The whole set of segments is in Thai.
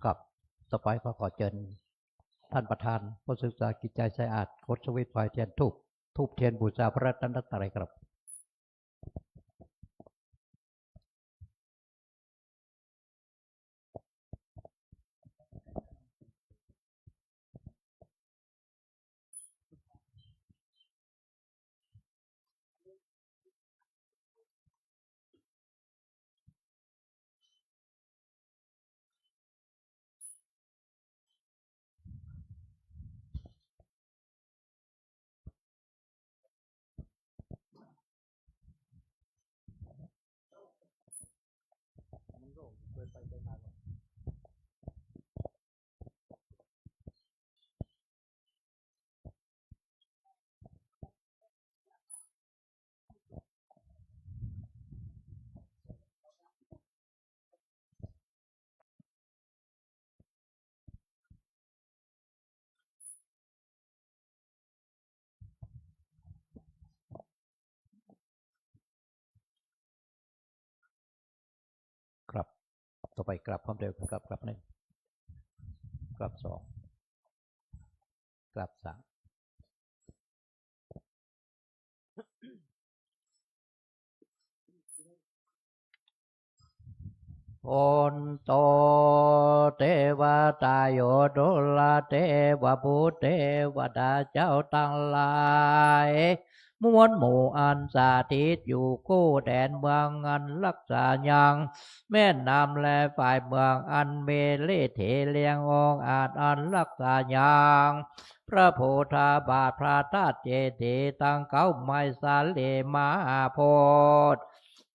ครับต่อไปก็ขอเชิญท่านประธานผู้ศึกษากิจใจสะอาดโคชวิทย์ไฟเทียนทูบเทียนบูชาพระรัตนตรัยครับครับต่อไปกลับพร้อมเดิมครับกลับหนึ่งกลับสองกลับสามโอนโตเทวตาโยดุลเทวบุตรเทวดาเจ้าทั้งหลายมวลหมู่อันสาธิตอยู่กู้แดนเมืองอันรักษายังแม่น้ำและฝ่ายเมืองอันเมเลเทเลียงองอาจอันรักษายังพระโพธาบาทพระธาตุเจดีย์ตั้งเก้าไม้สาลีมหาโพธิ์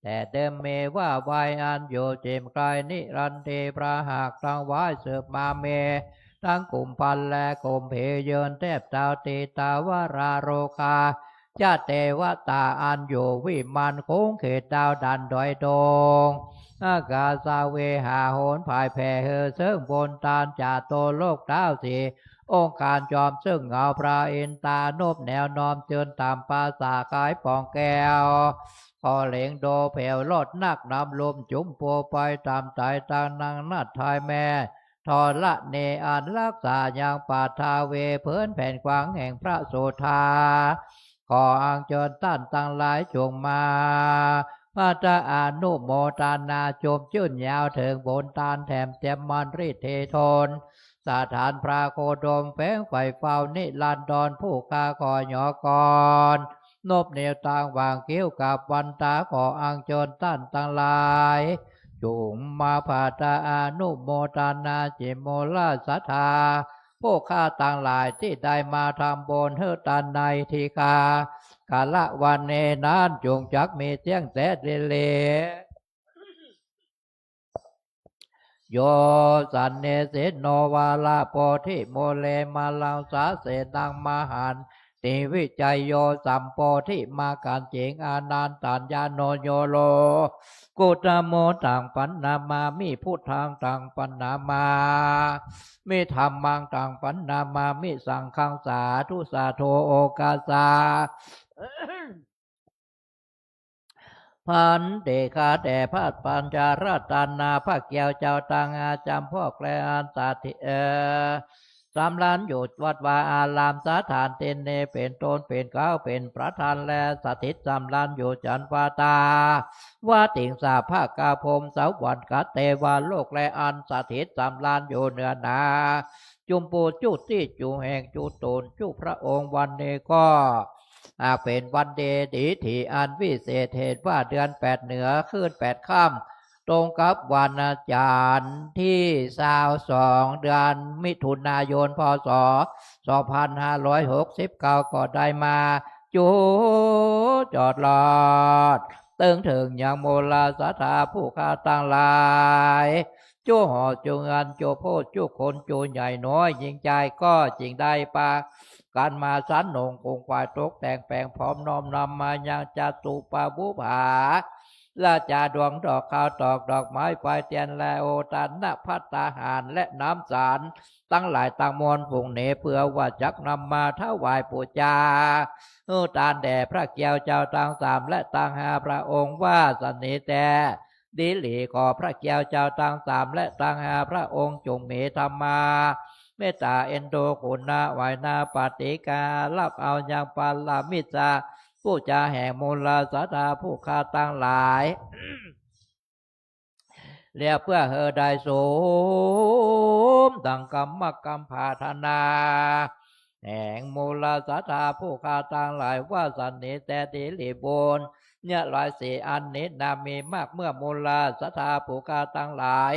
แต่เดิมเมว่าไวอันอยู่เจมไกลนิรันดร์พระหักตั้งไว้สืบมาเมทั้งกลุ่มพันและกลุ่มเพเยินเทพดาวตีตาวราโรคาญาเทวตาอันอยู่วิมานคงเขตดาวดันดอยดงอากาศาเวหาโหนภายแผ่เฮอเซิงบนตานจ่าโตโลกดาวสีองค์การจอมซึ่งเงาพระอินตานบแนวนอมเจินตามภาษากายปองแก้วพอเหลงโดแผ่วลดนักนำลมจุ่มโปไปตามใจต่างนางนัดทายแม่ทอละเนอันรักษาอย่างปาทาเวเพื่อนแผ่นกวางแห่งพระโสธาขออังเจิญต้านตั้งหลายจงมาพระตาอนุโมทนาจมชื่นยาวถึงบนตานแถมเต็มมันริเททนสถานพระโคดมแฝงไฟเฝ้านิลันดรผู้กาขอหยอกรนบเนวต่างวางคิ้วกับวันตาขออังเจิญต้านตั้งหลายจุงมาพาตาอนุโมทนาจิโมลาสัทธาผู้ข้าต่างหลายที่ได้มาทำบนเฮตันในทีกากาละวันเนนานจงจักมีเสียงแสดเลโยสันเนเสโนวาลาโพธิโมเลมาลังสาเสนังมหันเต ติวิจัยโยสัมโพธิมาการเจงอานันตัญญาโนโยโลกุตโมตังปันนามามิพุทธังตังปันนามามิธรรมังตังปันนามามิสังฆังสาธุสาโทโอกาสาพันเดคาแต่พระปัญจาราตานาพระเกี่ยวเจ้าตังอาจำพ่อแกลอันสาธิสามล้านอยู่วัดวาอารามสถานเตนเนเป็นตนเป็นเก้าเป็นประธานและสถิตสามล้านอยู่จันวาตาว่าติงสาภาคกาพรมสาวันกัตเตวาโลกและอันสถิตสามล้านอยู่เหนือนาจุมปูจุที่จุแห่งจุตูนจุพระองค์วันนี้ก็เป็นวันเดดีที่อันวิเศษเหตุว่าเดือน8เหนือขึ้น8ค่ำตรงกับวันจันทร์ที่22เดือนมิถุนายนพศ2569ก็ได้มาจูจอดลอดตึงถึงอย่างโมลาสถาผู้ข้าตั้งหลายจูห่อจูเงินจูโพดจูคนจูใหญ่น้อยยิงใจก็จริงได้ปาการมาสันนงคงควายตกแต่งแปลงพร้อมน้อมนำมายังจตุปาบุภาละจาดวงดอกข้าวตอกดอกไม้ไฟเทียนและโอตานนพัตตาหารและน้ำสารตั้งหลายตั้งมวลผงเนเพื่อว่าจักนำมาถวายปูจาตานแด่พระเกี่ยวเจ้าตั้งสามและตั้งห้าพระองค์ว่าสนิแต่ดิหลีขอพระเกี่ยวเจ้าตั้งสามและตั้งห้าพระองค์จงมีธรรมาเมตตาเอ็นโดคุณาไหวนาปฏิการับเอาอย่างปาลามิจาผู้จาแห่งมูลสัทธาผู้ข้าตั้งหลายเรียกเพื่อเฮอได้สมดังกรรมกรรมภาธนาแห่งมูลสัทธาผู้ข้าตั้งหลายว่าสันนิแต่ดิลิบูลเนี่ยหลายสี่อันนี้นามีมากเมื่อมูลสัทธาผู้ข้าตั้งหลาย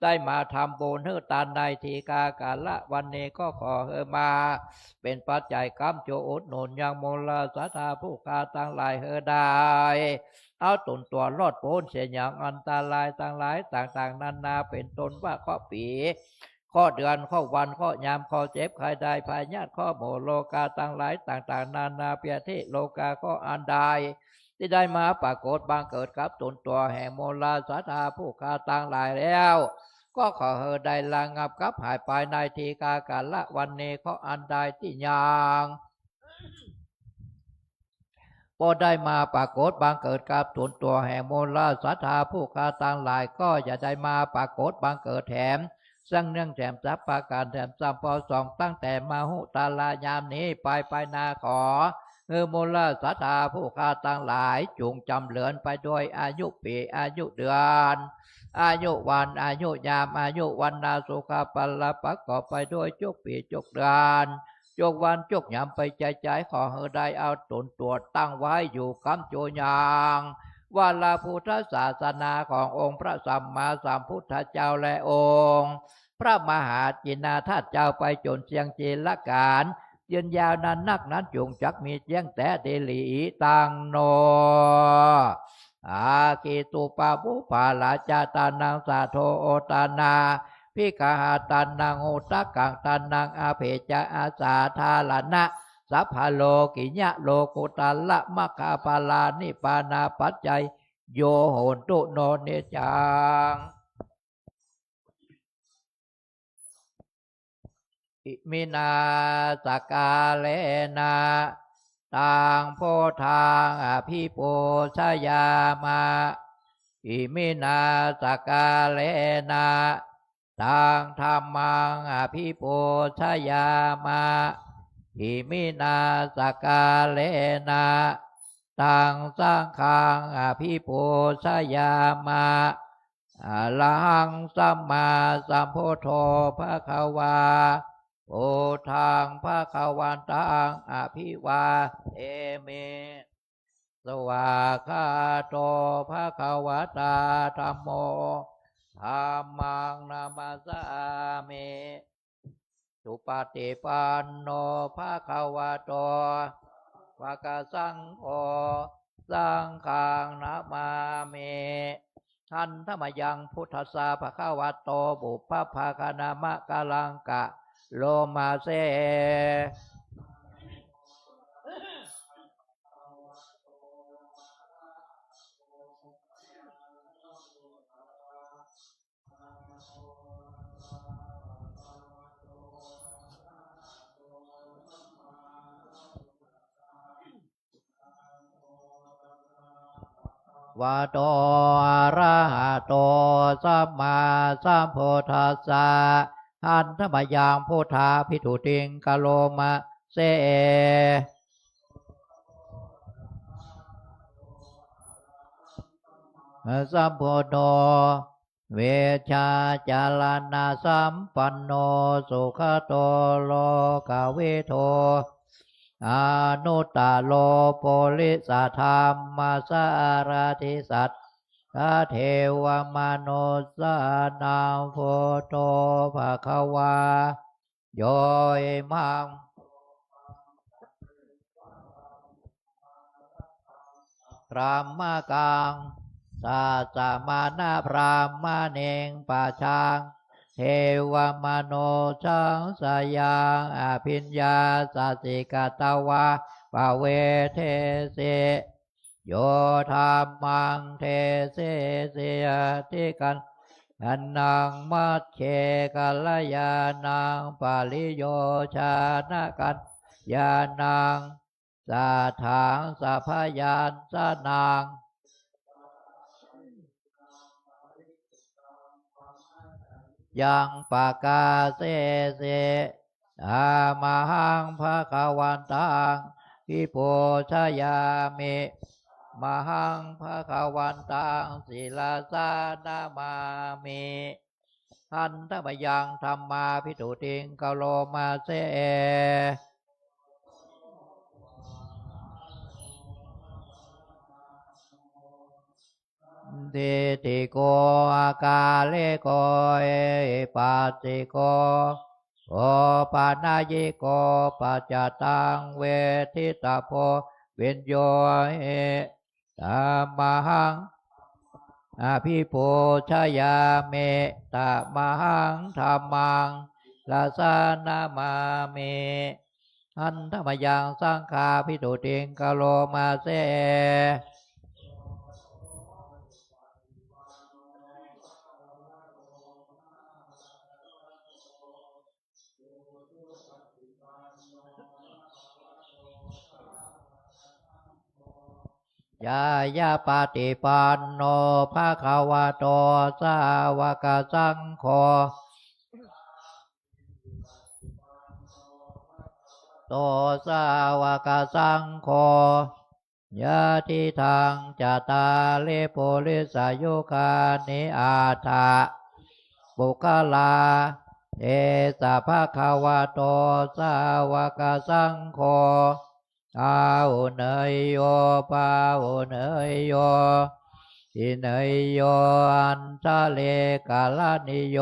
ได้มาทำบุญเฮือตานในทีกากาละวันนี้ก็ขอเฮอมาเป็นปัจจัยกรรมโจอุดหนุนยังมูลสัทธาผู้ข้าตั้งหลายเฮอได้เอาตนตัวรอดพ้นเสียอย่างอันตรายต่างหลายต่างๆนานาเป็นตนว่าข้อปีข้อเดือนข้อวันข้อยามข้อเจ็บใครได้พายาตข้อโมโลกาต่างหลายต่างๆนานาเปียทิโลกาก็อันใดที่ได้มาปรากฏบางเกิดกับตนตัวแห่งโมลาสัทธาผู้ข้าต่างหลายแล้วก็ขอเฮอได้ระงับกับหายไปในทีกากาละวันนี้ข้ออันใดที่ยังพอได้มาปรากฏบางเกิดกับตนตัวแห่งโมลาสัทธาผู้ข้าต่างหลายก็อย่าได้มาปรากฏบางเกิดแถมสั่งเนื่องแถมสัพปาการแถมสัมปอสองตั้งแต่มาหุตาลายามนี้ไปนาขอมูลสัทธาผู้ข้าต่างหลายจุงจำเลือนไปด้วยอายุปีอายุเดือนอายุวันอายุยามอายุวันนาสุขปัลลประกอบไปด้วยจุกปีจุกเดือนจุกวันจุกยามไปใจขอเฮอได้เอาตนตัวตั้งไว้อยู่คำโจยางว่าลาพุทธศาสนาขององค์พระสัมมาสัมพุทธเจ้าและองค์พระมหาจินาทัตเจ้าไปจนเชียงจีละการยืนยาวนานนักนั้นจงจักมีเจียงแต่เดลีตังโนอาคิตุปาบุปาลาจาตานังสาโทโอตานาพิกาหาตานังโอตะกังตานังอาเพจาอาสาธาลนะสัพพโลกิญะโลกุตาละมะคาปาลานิปานาปัจจัยโยโหตุโนเนจังอิมินาสกาเลนะตังโพธางอภิปูชยามาอิมินาสกาเลนะตังธรรมังอภิปูชยามาอิมินาสกาเลนะตังสังฆังอภิปูชยามาอะระหังสัมมาสัมพุทโธภควาโอทังภคะวันตังอภิวาเอเมสวากขาโตภควตาธัมโมธัมมังนามัสสามิสุปฏิปันโนภควโตภะคะสังโฆสังฆังนะมามิทันธรรมยังพุทธัสสะภะคะวะโตบุพพะคะนามะกะลังกะโลมาเซ วะโตอะระหะโตสัมมาสัมพุทธัสสะหันธมยังพุทธาภิทุติงกะโลมะเสสัมพุทโธเวชาจารณะสัมปันโนสุขโตโลกวิโทอนุตตโลโพลิสธรรมสารทิสัตถเทวมนุสสานังพุทโธภควาโยมังพรหมกังสัจมานะพรหมเนงปัจฉังเทวมโนชังสยังอภิญญาสัสสิกตวะปะเวเทเสโยธรรมังเทเสเสยติกันอันนังมัชเชกัลยาณังปาลิโยชานะกันยานังสัทธังสัพพยัญชนะยังปะกาเสเสอามหังภวันตังอิโพชยามิมหังภวันตังศิลาสานามามิหันธมยังธรรมาภิทุติงกะโลมาเสทิฏฐิโกอากาเลโกเอปัสสิโกโอปานายิโกปัจจตังเวทิตาโพวิญโยเอตัมมหังอภิปูชยาเมตมหังธรรมังลาสานามาเมหันธมยังสังฆาภิทุติงกะโลมาเสยายาปฏิปันโนภะคะวะโตสาวกสังโฆโตสาวกสังโฆยะทิทังจตาลิปุริสายุคานิอาทะปุคลาเอสะภะคะวะโตสาวกสังโฆอาหุเนยโยปาหุเนยโยทิเนยโยอันทะเลกาลนิโย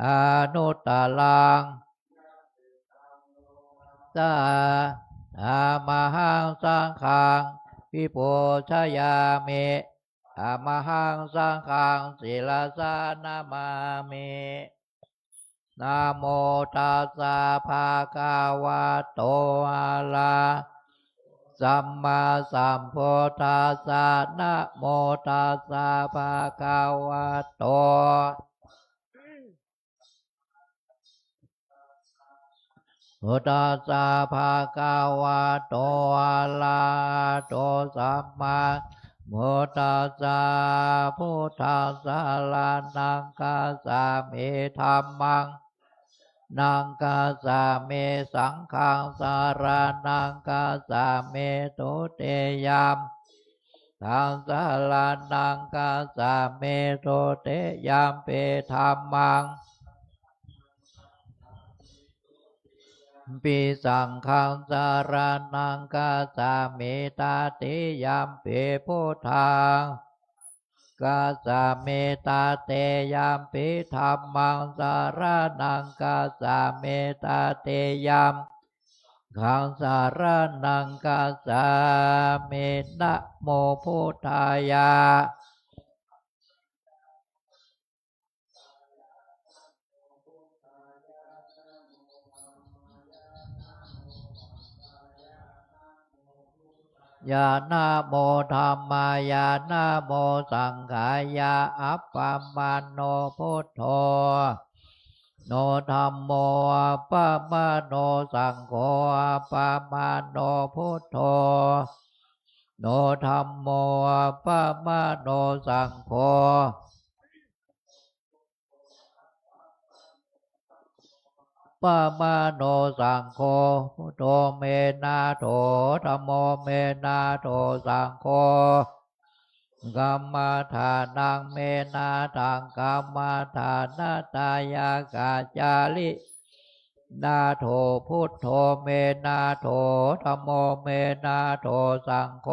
อนุตตลังสาอามหังสังฆังวิโพชยามิอามหังสังฆังศิลาสานามามินะโมตัสสะภะคะวะโตอะระสัมมาสัมพุทธัสสะนะโมตัสสะภะคะวะโตพุทธัสสะภะคะวะโตอะระหะโตสัมมาพุทธัสสะพุทธัสสะลานังกัสสะมิธัมมังนังกัสสะมิสังฆังสารนังกัสสะมิทุติยัมทังสารนังกัสสะมิทุติยัมปิธัมมังปิสังฆังสารนังกัสสะมิตติยัมปิพุทธังกัสสะมิตติยัมปิธัมมังสารนังกัสสะมิตติยัมขังสารนังกัสสะมินะโมพุทธายะยานาโมธัมมายานาโมสังฆายาอัปปมาโนพุทโธโนธัมโมอัปปมาโนสังโฆอัปปมาโนพุทโธ โนธัมโมปะมะโนสังโฆปะมะโนสังโฆพุทโธเมนะโถธัมโมเมนะโถสังโฆกัมมาทานังเมนะทังกัมมาทานาตายากาจาลินาโถพุทโธเมนะโถธัมโมเมนะโถสังโฆ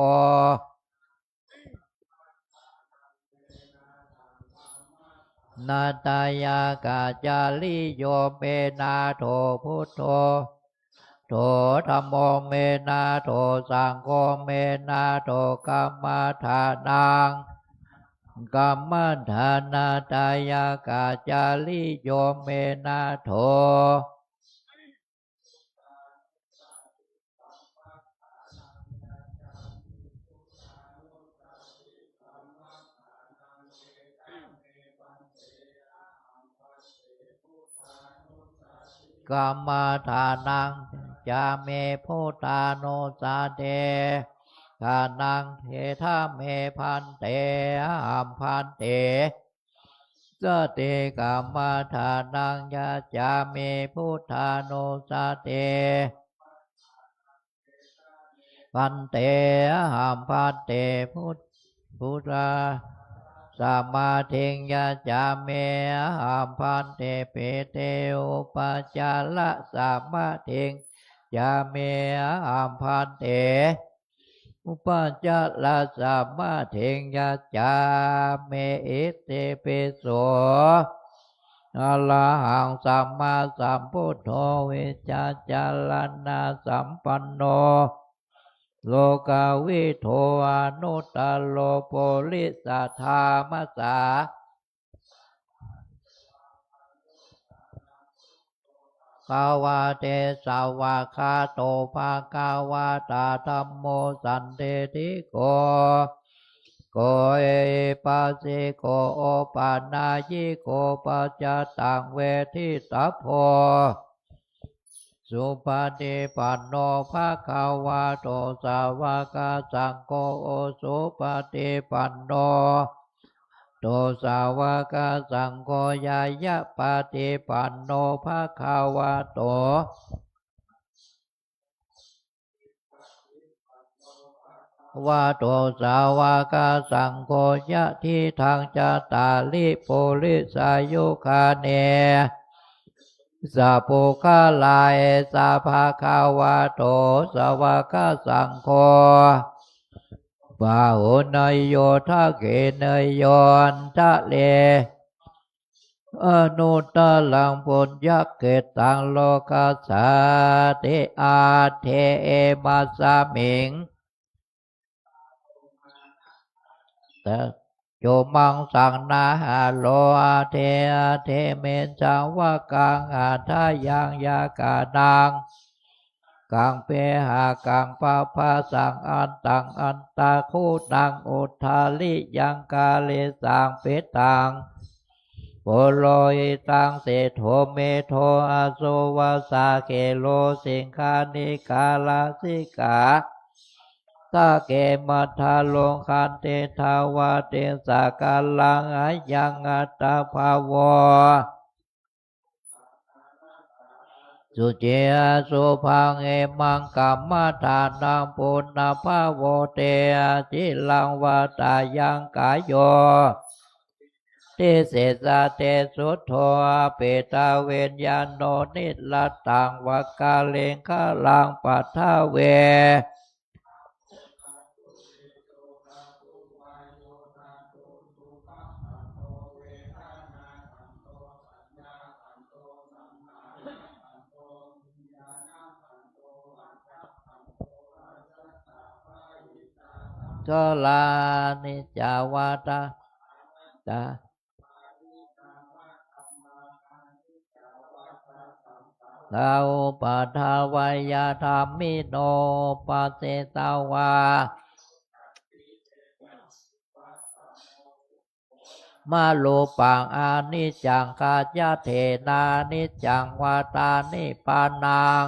นาตายากาจาลิโยเมนะโถพุทโธโถธัมโมเมนะโถสังโฆเมนะโถกัมมาทานังกัมมัฏฐานาตายากาจาลิโยเมนะโถกัมมัฏฐานังจาเมพุทธานุสาเตทานังเทธาเมพันเตอัมพันเตสเตกัมมัฏฐานังยะจาเมพุทธานุสาเตพันเตหัมพันเตพุทธาสัมมาเทงยะจาเมหัมพันเตเปเตอุปจาระสัมมาเทงยาเมหัมพันเตอุปจาระสัมมาเทงยะจาเมอิเตปิโสอะระหังสัมมาสัมพุทโธวิชาจารณะสัมปันโนโลกาวิโทอนุตตโลโปลิสัทธามัสสาภาวะเตสาวะคาโตภาคาวะตาธัมโมสันเตติโกโกเอปัสสิโกโอปานายิโกปัจจตังเวทิตาโพสุปฏิปันโนภะคะวะโตสาวกสังโฆสุปฏิปันโนโตสาวกสังโฆยายะปฏิปันโนภะคะวะโตวะโตสาวกสังโฆยะทิทังจตาลิปุริสายุคาเนสัพพุคาลาเอสาภาคาวะโตสาวกสังโฆปะหุนยโยทะเกเนยโยนทะเลอนุตตลังปุญญเกตังโลกัสสาติอาเทเอมัสสมิงแต่โยมังสังนาหาโลอาเทอาเทเมนสังวะกังอาทายังยากานังกังเปหากังปะภาสังอันตังอันตาคูนังอุทาลิยังกาเลสังเปตังโปโลอิตังเสโทเมโทอาโซวาสาเกโลสิงคานิกาลาสิกาตาเกมัทาลงคันเตทาวาเตสากาลังอายังอัตตาภาวะสุเจสุพังเอมังกัมมาทานังปุณณภาโวเตจิลังวาตายังกายโยทิเสสะเตสุโธเปตาเวนยานโนนิลัตตังวกาเลงคาลังปัทาเวโสลานิจาวาตาตาทาอุปาทาวายาธรรมิโนปัสเสตาวามาโลปังอานิจจังกาจเทนานิจจังวาตานิปานัง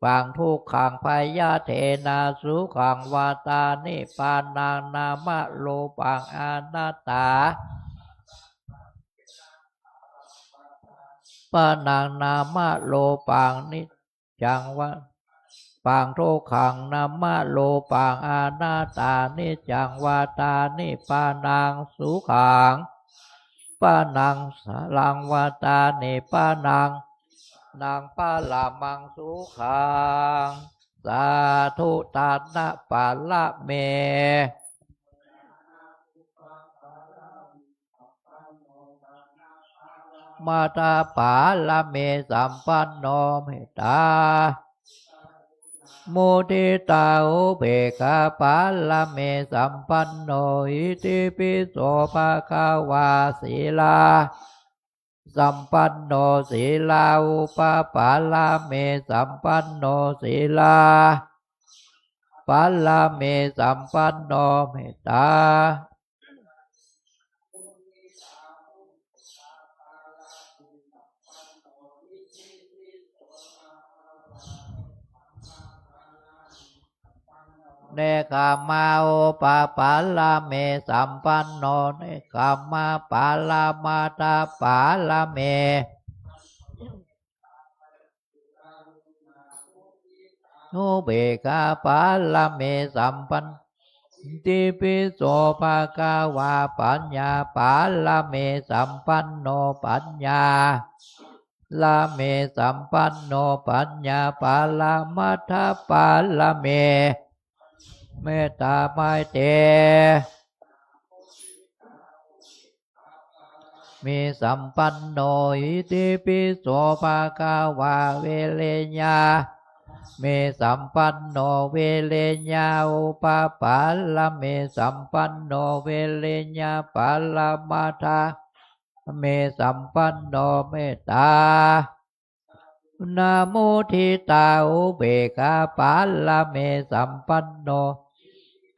ปังทุกขังพยาเทนาสุขังวาตานิปานังนามะโลปังอนัตตาปานังนามะโลปังนิจังวะปังทุกขังนามะโลปังอนัตตานิจังวาตานิปานังสุขังปานังสลังวาตานิปานังนางปาลามังสุขังสาธุตานะปาละเมมาตาปาละเมสัมปันโนเมตตามุทิตาอุเบกขาปาละเมสัมปันโนอิติปิโสภะคะวาศีลาสัมปันโนศีลาอุปปาละเมสัมปันโนศีลาปาละเมสัมปันโนเมตตาเนกามาโอปาปาลาเมสัมปันโนเนกามาปาลามาตาปาลาเมโนเบกาปาลาเมสัมปันติปิโสภะคะวาปัญญาปาลาเมสัมปันโนปัญญาลาเมสัมปันโนปัญญาปาลามัทธปาลาเมเมตตาไมเตมีสัมปันโนอิติปิโสภะคะวาเวเลญามีสัมปันโนเวเลญาอุปปาละเมสัมปันโนเวเลญาปาลามาทาเมสัมปันโนเมตตานะโมทิตาอุเบกขาปาละเมสัมปันโน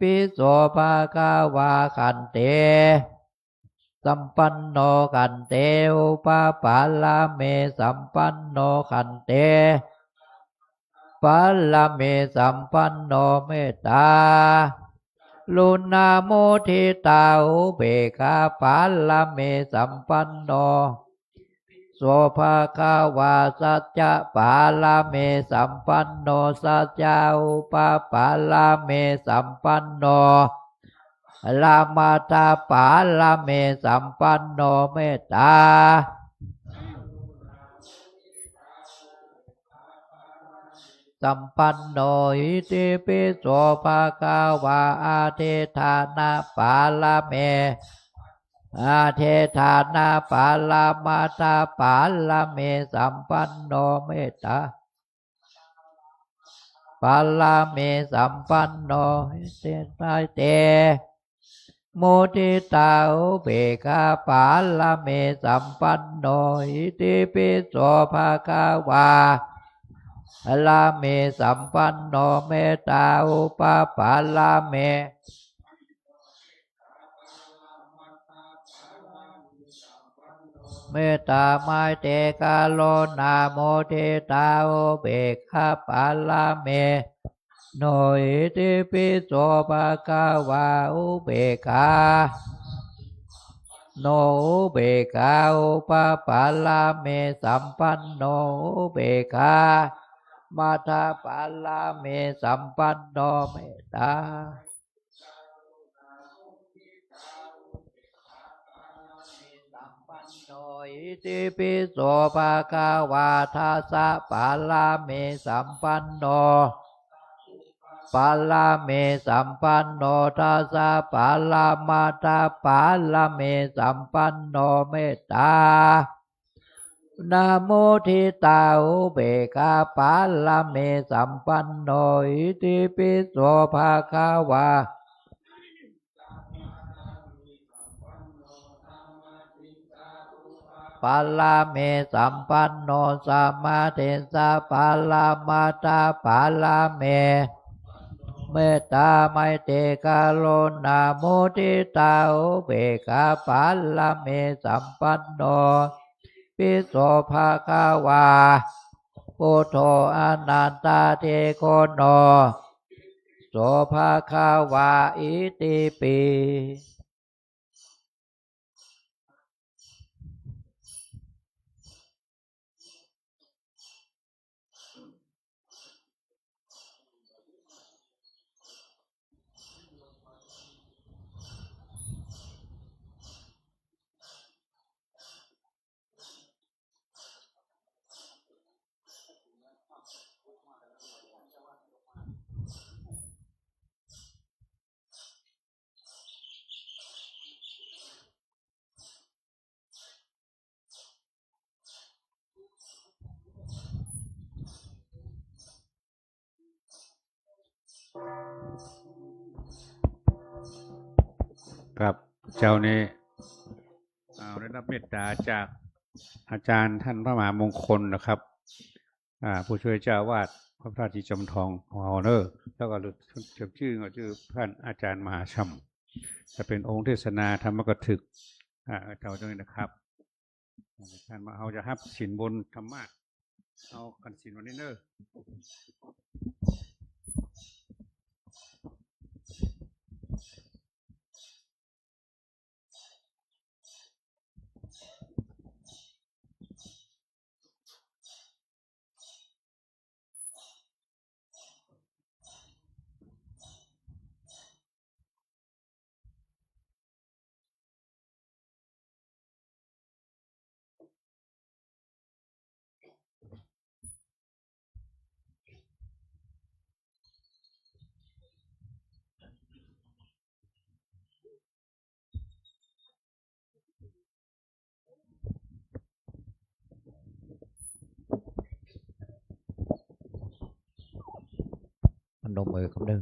ปิโสภะคะวาขันเตสัมปันโนขันเตอุปปาละเมสัมปันโนขันเตปาละเมสัมปันโนเมตตาลุนาโมทิตาอุเบกขาปาละเมสัมปันโนโสภะคะวาสัจจะปาละเมสัมปันโนสัจจาอุปปาละเมสัมปันโนลามาตาปาละเมสัมปันโนเมตตาสัมปันโนอิติปิโสภะคะวาอาเทธานาปาละเมอาเทธานาปาลามาตาปาละเมสัมปันโนเมตตาปาละเมสัมปันโนเตตาเตโมทิตาอุเบกขาปาละเมสัมปันโนอิติปิโสภะคะวาลาเมสัมปันโนเมตตาอุปปาลาเมเมตตาไมเตกาโลนาโมทิตาอุเบกขาปาลาเมโนอิติปิโสภะคะวาอุเบกขาโนอุเบกขาอุปปาลาเมสัมปันโนอุเบกขามาทาปาลาเมสัมปันโนเมตตาสัมปันโนอิติปิโสภะคะวาทัสสะปาลาเมสัมปันโนปาลาเมสัมปันโนทัสสะปาลามาตาปาลาเมสัมปันโนเมตตานะโมทิตาอุเบกขาปาลาเมสัมปันโนอิติปิโสภะคะวาปาลาเมสัมปันโนสัมมาเทสะปาลามาตาปาลาเมเมตตาไมเตกาโลนาโมทิตาอุเบกขาปาลาเมสัมปันโนปิโสภะคะวา พุทโธอนันตเทโกโนโสภาคาวาอิติปิครับเจ้านี้ได้รับเมตตาจากอาจารย์ท่านพระมหามงคลนะครับผู้ช่วยเจ้าวาดพระพระจิจมทองของเราเนอร์แล้วก็ชื่อท่านอาจารย์มหาชัมจะเป็นองค์เทศนาธรรมกถึกเจ้าด้วยนะครับท่านมาเอาจะฮับสินบนธรรมะเอากันสินวันนี้เนอร์มันดมมือครับเด้อ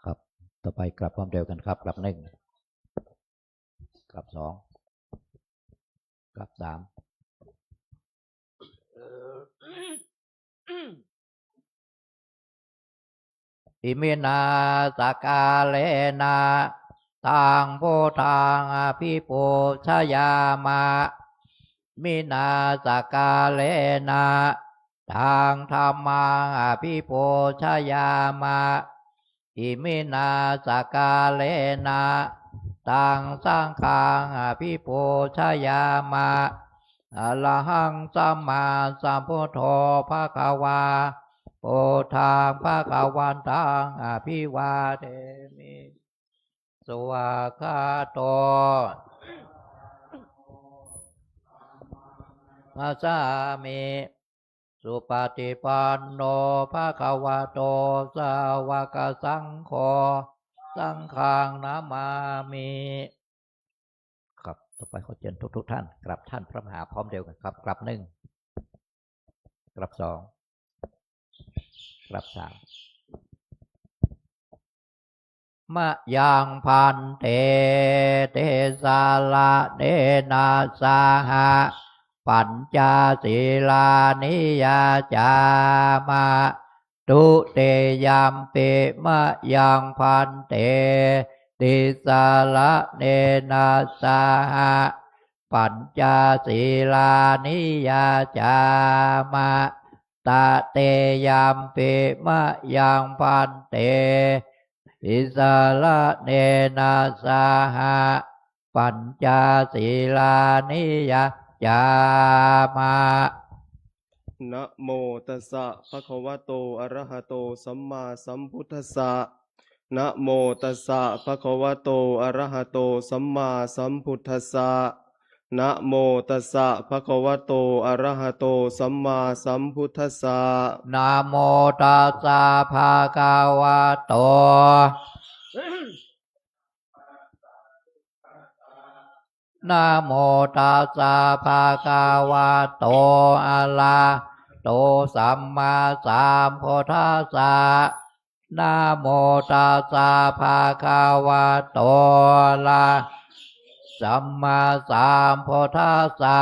ครับต่อไปกลับความเร็วกันครับกลับหนึ่งกลับสองกลับสามอิมินาสกาเลนะตังโพธังอภิปูชยามะมินาสกาเลนะทางธรรมังอภิปูชยามะอิมินาสกาเลนะตังสังฆังอภิปูชยามะอรหังสัมมาสัมพุทโธภควาโอทางภคะวันตังอภิวาเทมิสวากขาโตมัสสามิสุปฏิปันโนภควโตสาวกสังโฆสังฆังนามามิครับต่อไปขอเชิญทุกท่านกลับท่านพระมหาพร้อมเดียวกันครับกลับหนึ่งกลับสองกลับสามมะยังพันเตเตสาละเนนาสาหะปัญจศีลานิยาจามะตุเตยัมปิมะยังพันเตติสาละเนนาสาหะปัญจศีลานิยาจามะตะเตยัมปิมะยังพันเตติสาละเนนาสาหะปัญจศีลานิยาจามะนะโมตัสสะภะคะวะโตอะระหะโตสัมมาสัมพุทธัสสะนะโมตัสสะภะคะวะโตอะระหะโตสัมมาสัมพุทธัสสะนะโมตัสสะภะคะวะโตอะระหะโตสัมมาสัมพุทธัสสะนะโมตัสสะภะคะวะโตนะโมตัสสะภะคะวะโตอะระหะโตสัมมาสัมพุทธัสสะนะโมตัสสะภะคะวะโตอะระหะสัมมาสัมพุทธัสสะ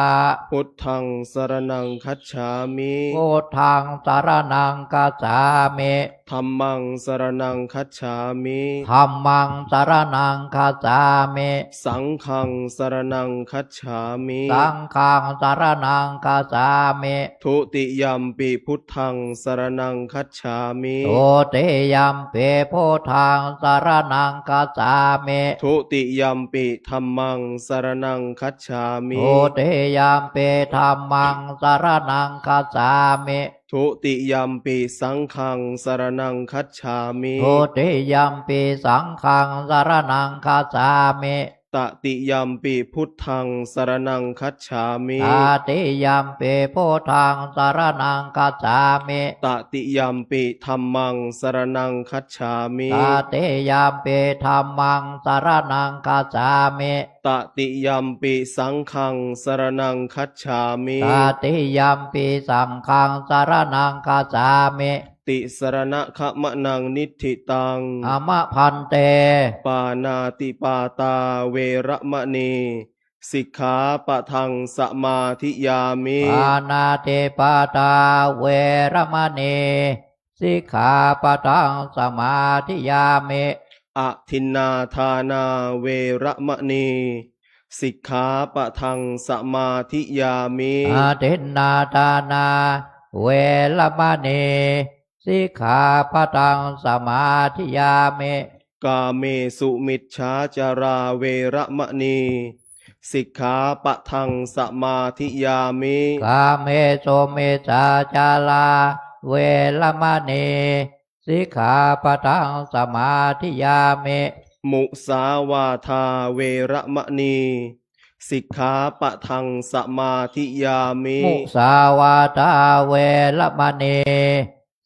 พุทธังสรณังคัจฉามิพุทธังสรณังคัจฉามิ ธัมมังสรณังคัจฉามิ ธัมมังสรณังคัจฉามิ สังฆังสรณังคัจฉามิ สังฆังสรณังคัจฉามิ ทุติยัมปิพุทธังสรณังคัจฉามิ ทุติยัมปิพุทธังสรณังคัจฉามิ ทุติยัมปิธัมมังสรณังคัจฉามิ ทุติยัมปิธัมมังสรณังคัจฉามิ ทุติยัมปิสังฆังสรณังคัจฉามิ ทุติยัมปิสังฆังสรณังคัจฉามิ ตติยัมปิพุทธังสรณังคัจฉามิ ตติยัมปิพุทธังสรณังคัจฉามิ ตติยัมปิธัมมังสรณังคัจฉามิ ตติยัมปิธัมมังสรณังคัจฉามิ ตติยัมปิสังฆังสรณังคัจฉามิ ตติยัมปิสังฆังสรณังคัจฉามิ ติสรณะขมะนังนิทธิตัง อมะพันเต ปานาติปาตาเวระมณีสิกขาปะทังสมาธิยามิ ปานาติปาตาเวรมณีสิกขาปะทังสมาธิยามิ อทินนาทานาเวระมณีสิกขาปะทังสมาธิยามิ อาทินนาทานาเวรมณีสิกขาปะทังสมาธิยามิ กาเมสุมิจฉาจาราเวระมณีสิกขาปะทังสมาธิยามิ กาเมโสเมจาจาลาเวรมณีสิกขาปะทังสมาธิยามิ มุสาวาทาเวระมณีสิกขาปะทังสมาธิยามิ มุสาวาทาเวรมณี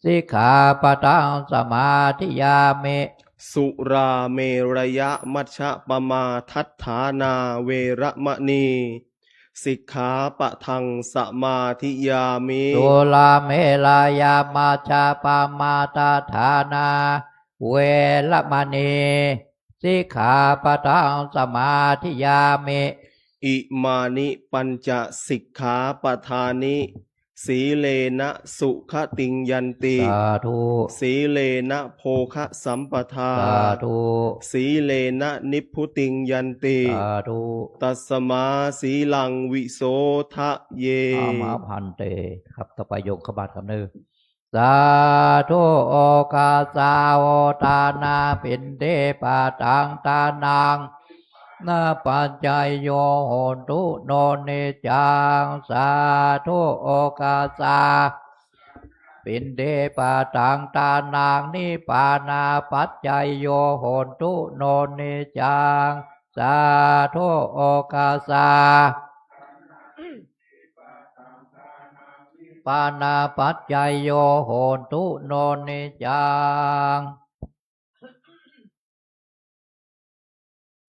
สิกขาปะทังสมาธิยามิ สุราเมรยะมัชฌะปมาทัฏฐานาเวระมณีสิกขาปะทังสมาธิยามิ สุลาเมลายามาชาปามาตาฐานาเวรมณีสิกขาปะทังสมาธิยามิ อิมานิปัญจสิกขาปทานิสีเลนะสุขติงยันติ สาธุ สีเลนะโภคะสัมปทา สาธุ สีเลนะนิพพุติงยันติ สาธุ ตัสมาสีลังวิโสทะเย อามาพันเตครับต่อไปยกขบาทคำนึงสาธุโอกาสาโอตานาปินเทปาตังตานังนาปัจจายโยโหตุโนเนจังสาธุโอกาสาปินเทปาตังตานังนิปานาปัจจายโยโหตุโนเนจังสาธุโอกาสาปานาปัจจายโยโหตุโนเนจัง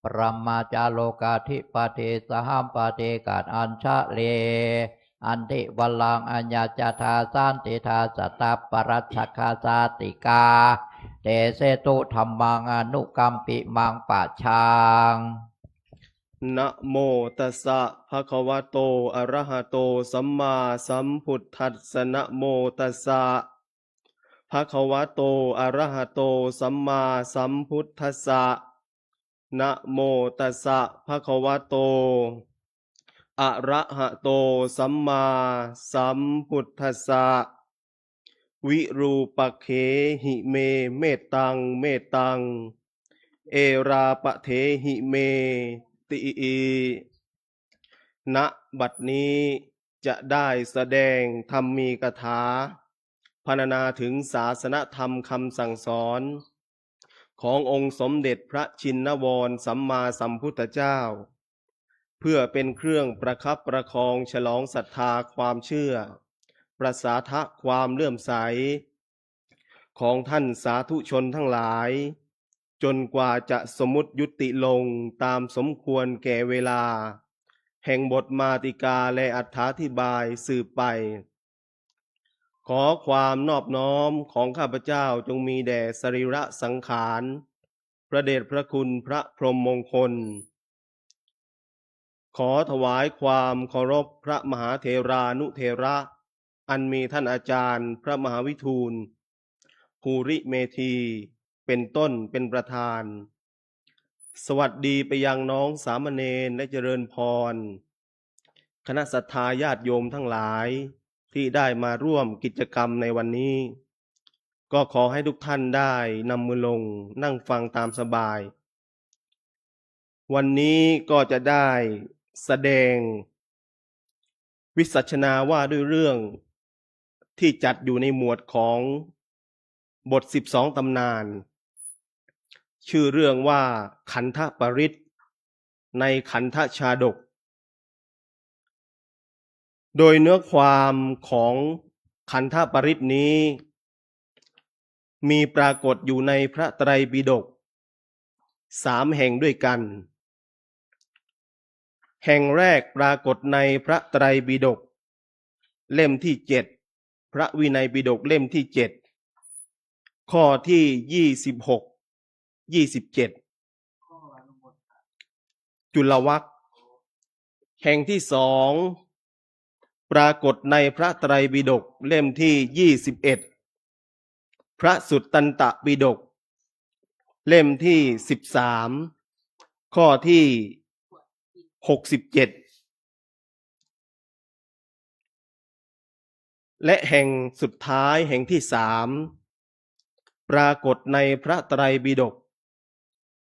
ปรมาจาโลกาธิปเทสหัมปเทกาอัญชะเลอันติวัลลังอัญญาจทาสันติทาสตาปรัชชคาสาติกาเตเสตุธรรมังอนุกัมปิมังปัจชัง นะโมตัสสะภะคะวะโตอะระหะโตสัมมาสัมพุทธัสสะนะโมตัสสะภะคะวะโตอะระหะโตสัมมาสัมพุทธัสสะนะโมตัสสะภะคะวะโตอะระหะโตสัมมาสัมพุทธัสสะวิรูปักเขหิเมเมตตังเมตตังเอราปะเทหิเมติณบัดนี้จะได้แสดงธรรมีกถาพรรณนาถึงศาสนธรรมคำสั่งสอน ขององค์สมเด็จพระชินวรสัมมาสัมพุทธเจ้า เพื่อเป็นเครื่องประคับประคองฉลองศรัทธาความเชื่อ ประสาทะความเลื่อมใส ของท่านสาธุชนทั้งหลาย จนกว่าจะสมมุติยุติลงตามสมควรแก่เวลา แห่งบทมาติกาและอรธิบายสืบไป ขอความนอบน้อมของข้าพเจ้าจงมีแด่สรีระสังขารพระเดชพระคุณพระพรหมมงคล ขอถวายความเคารพพระมหาเถรานุเถระ อันมีท่านอาจารย์พระมหาวิทูล ภูริเมธีเป็นต้นเป็นประธาน สวัสดีไปยังน้องสามเณรและเจริญพร คณะศรัทธาญาติโยมทั้งหลายที่ได้มาร่วมกิจกรรมในวันนี้ ก็ขอให้ทุกท่านได้นำมือลงนั่งฟังตามสบาย วันนี้ก็จะได้แสดงวิสัชนาว่าด้วยเรื่องที่จัดอยู่ในหมวดของบท12ตำนาน ชื่อเรื่องว่าขันธปริตในขันธชาดก โดยเนื้อความของขันธปริตนี้ มีปรากฏอยู่ในพระไตรปิฎก3 แห่งด้วยกัน แห่งแรกปรากฏในพระไตรปิฎกเล่มที่7พระวินัยปิฎกเล่มที่7ข้อที่26 27จุลวรรคแห่งที่2ปรากฏในพระไตรปิฎกเล่มที่21พระสุตตันตปิฎกเล่มที่13ข้อที่67และแห่งสุดท้ายแห่งที่3ปรากฏในพระไตรปิฎก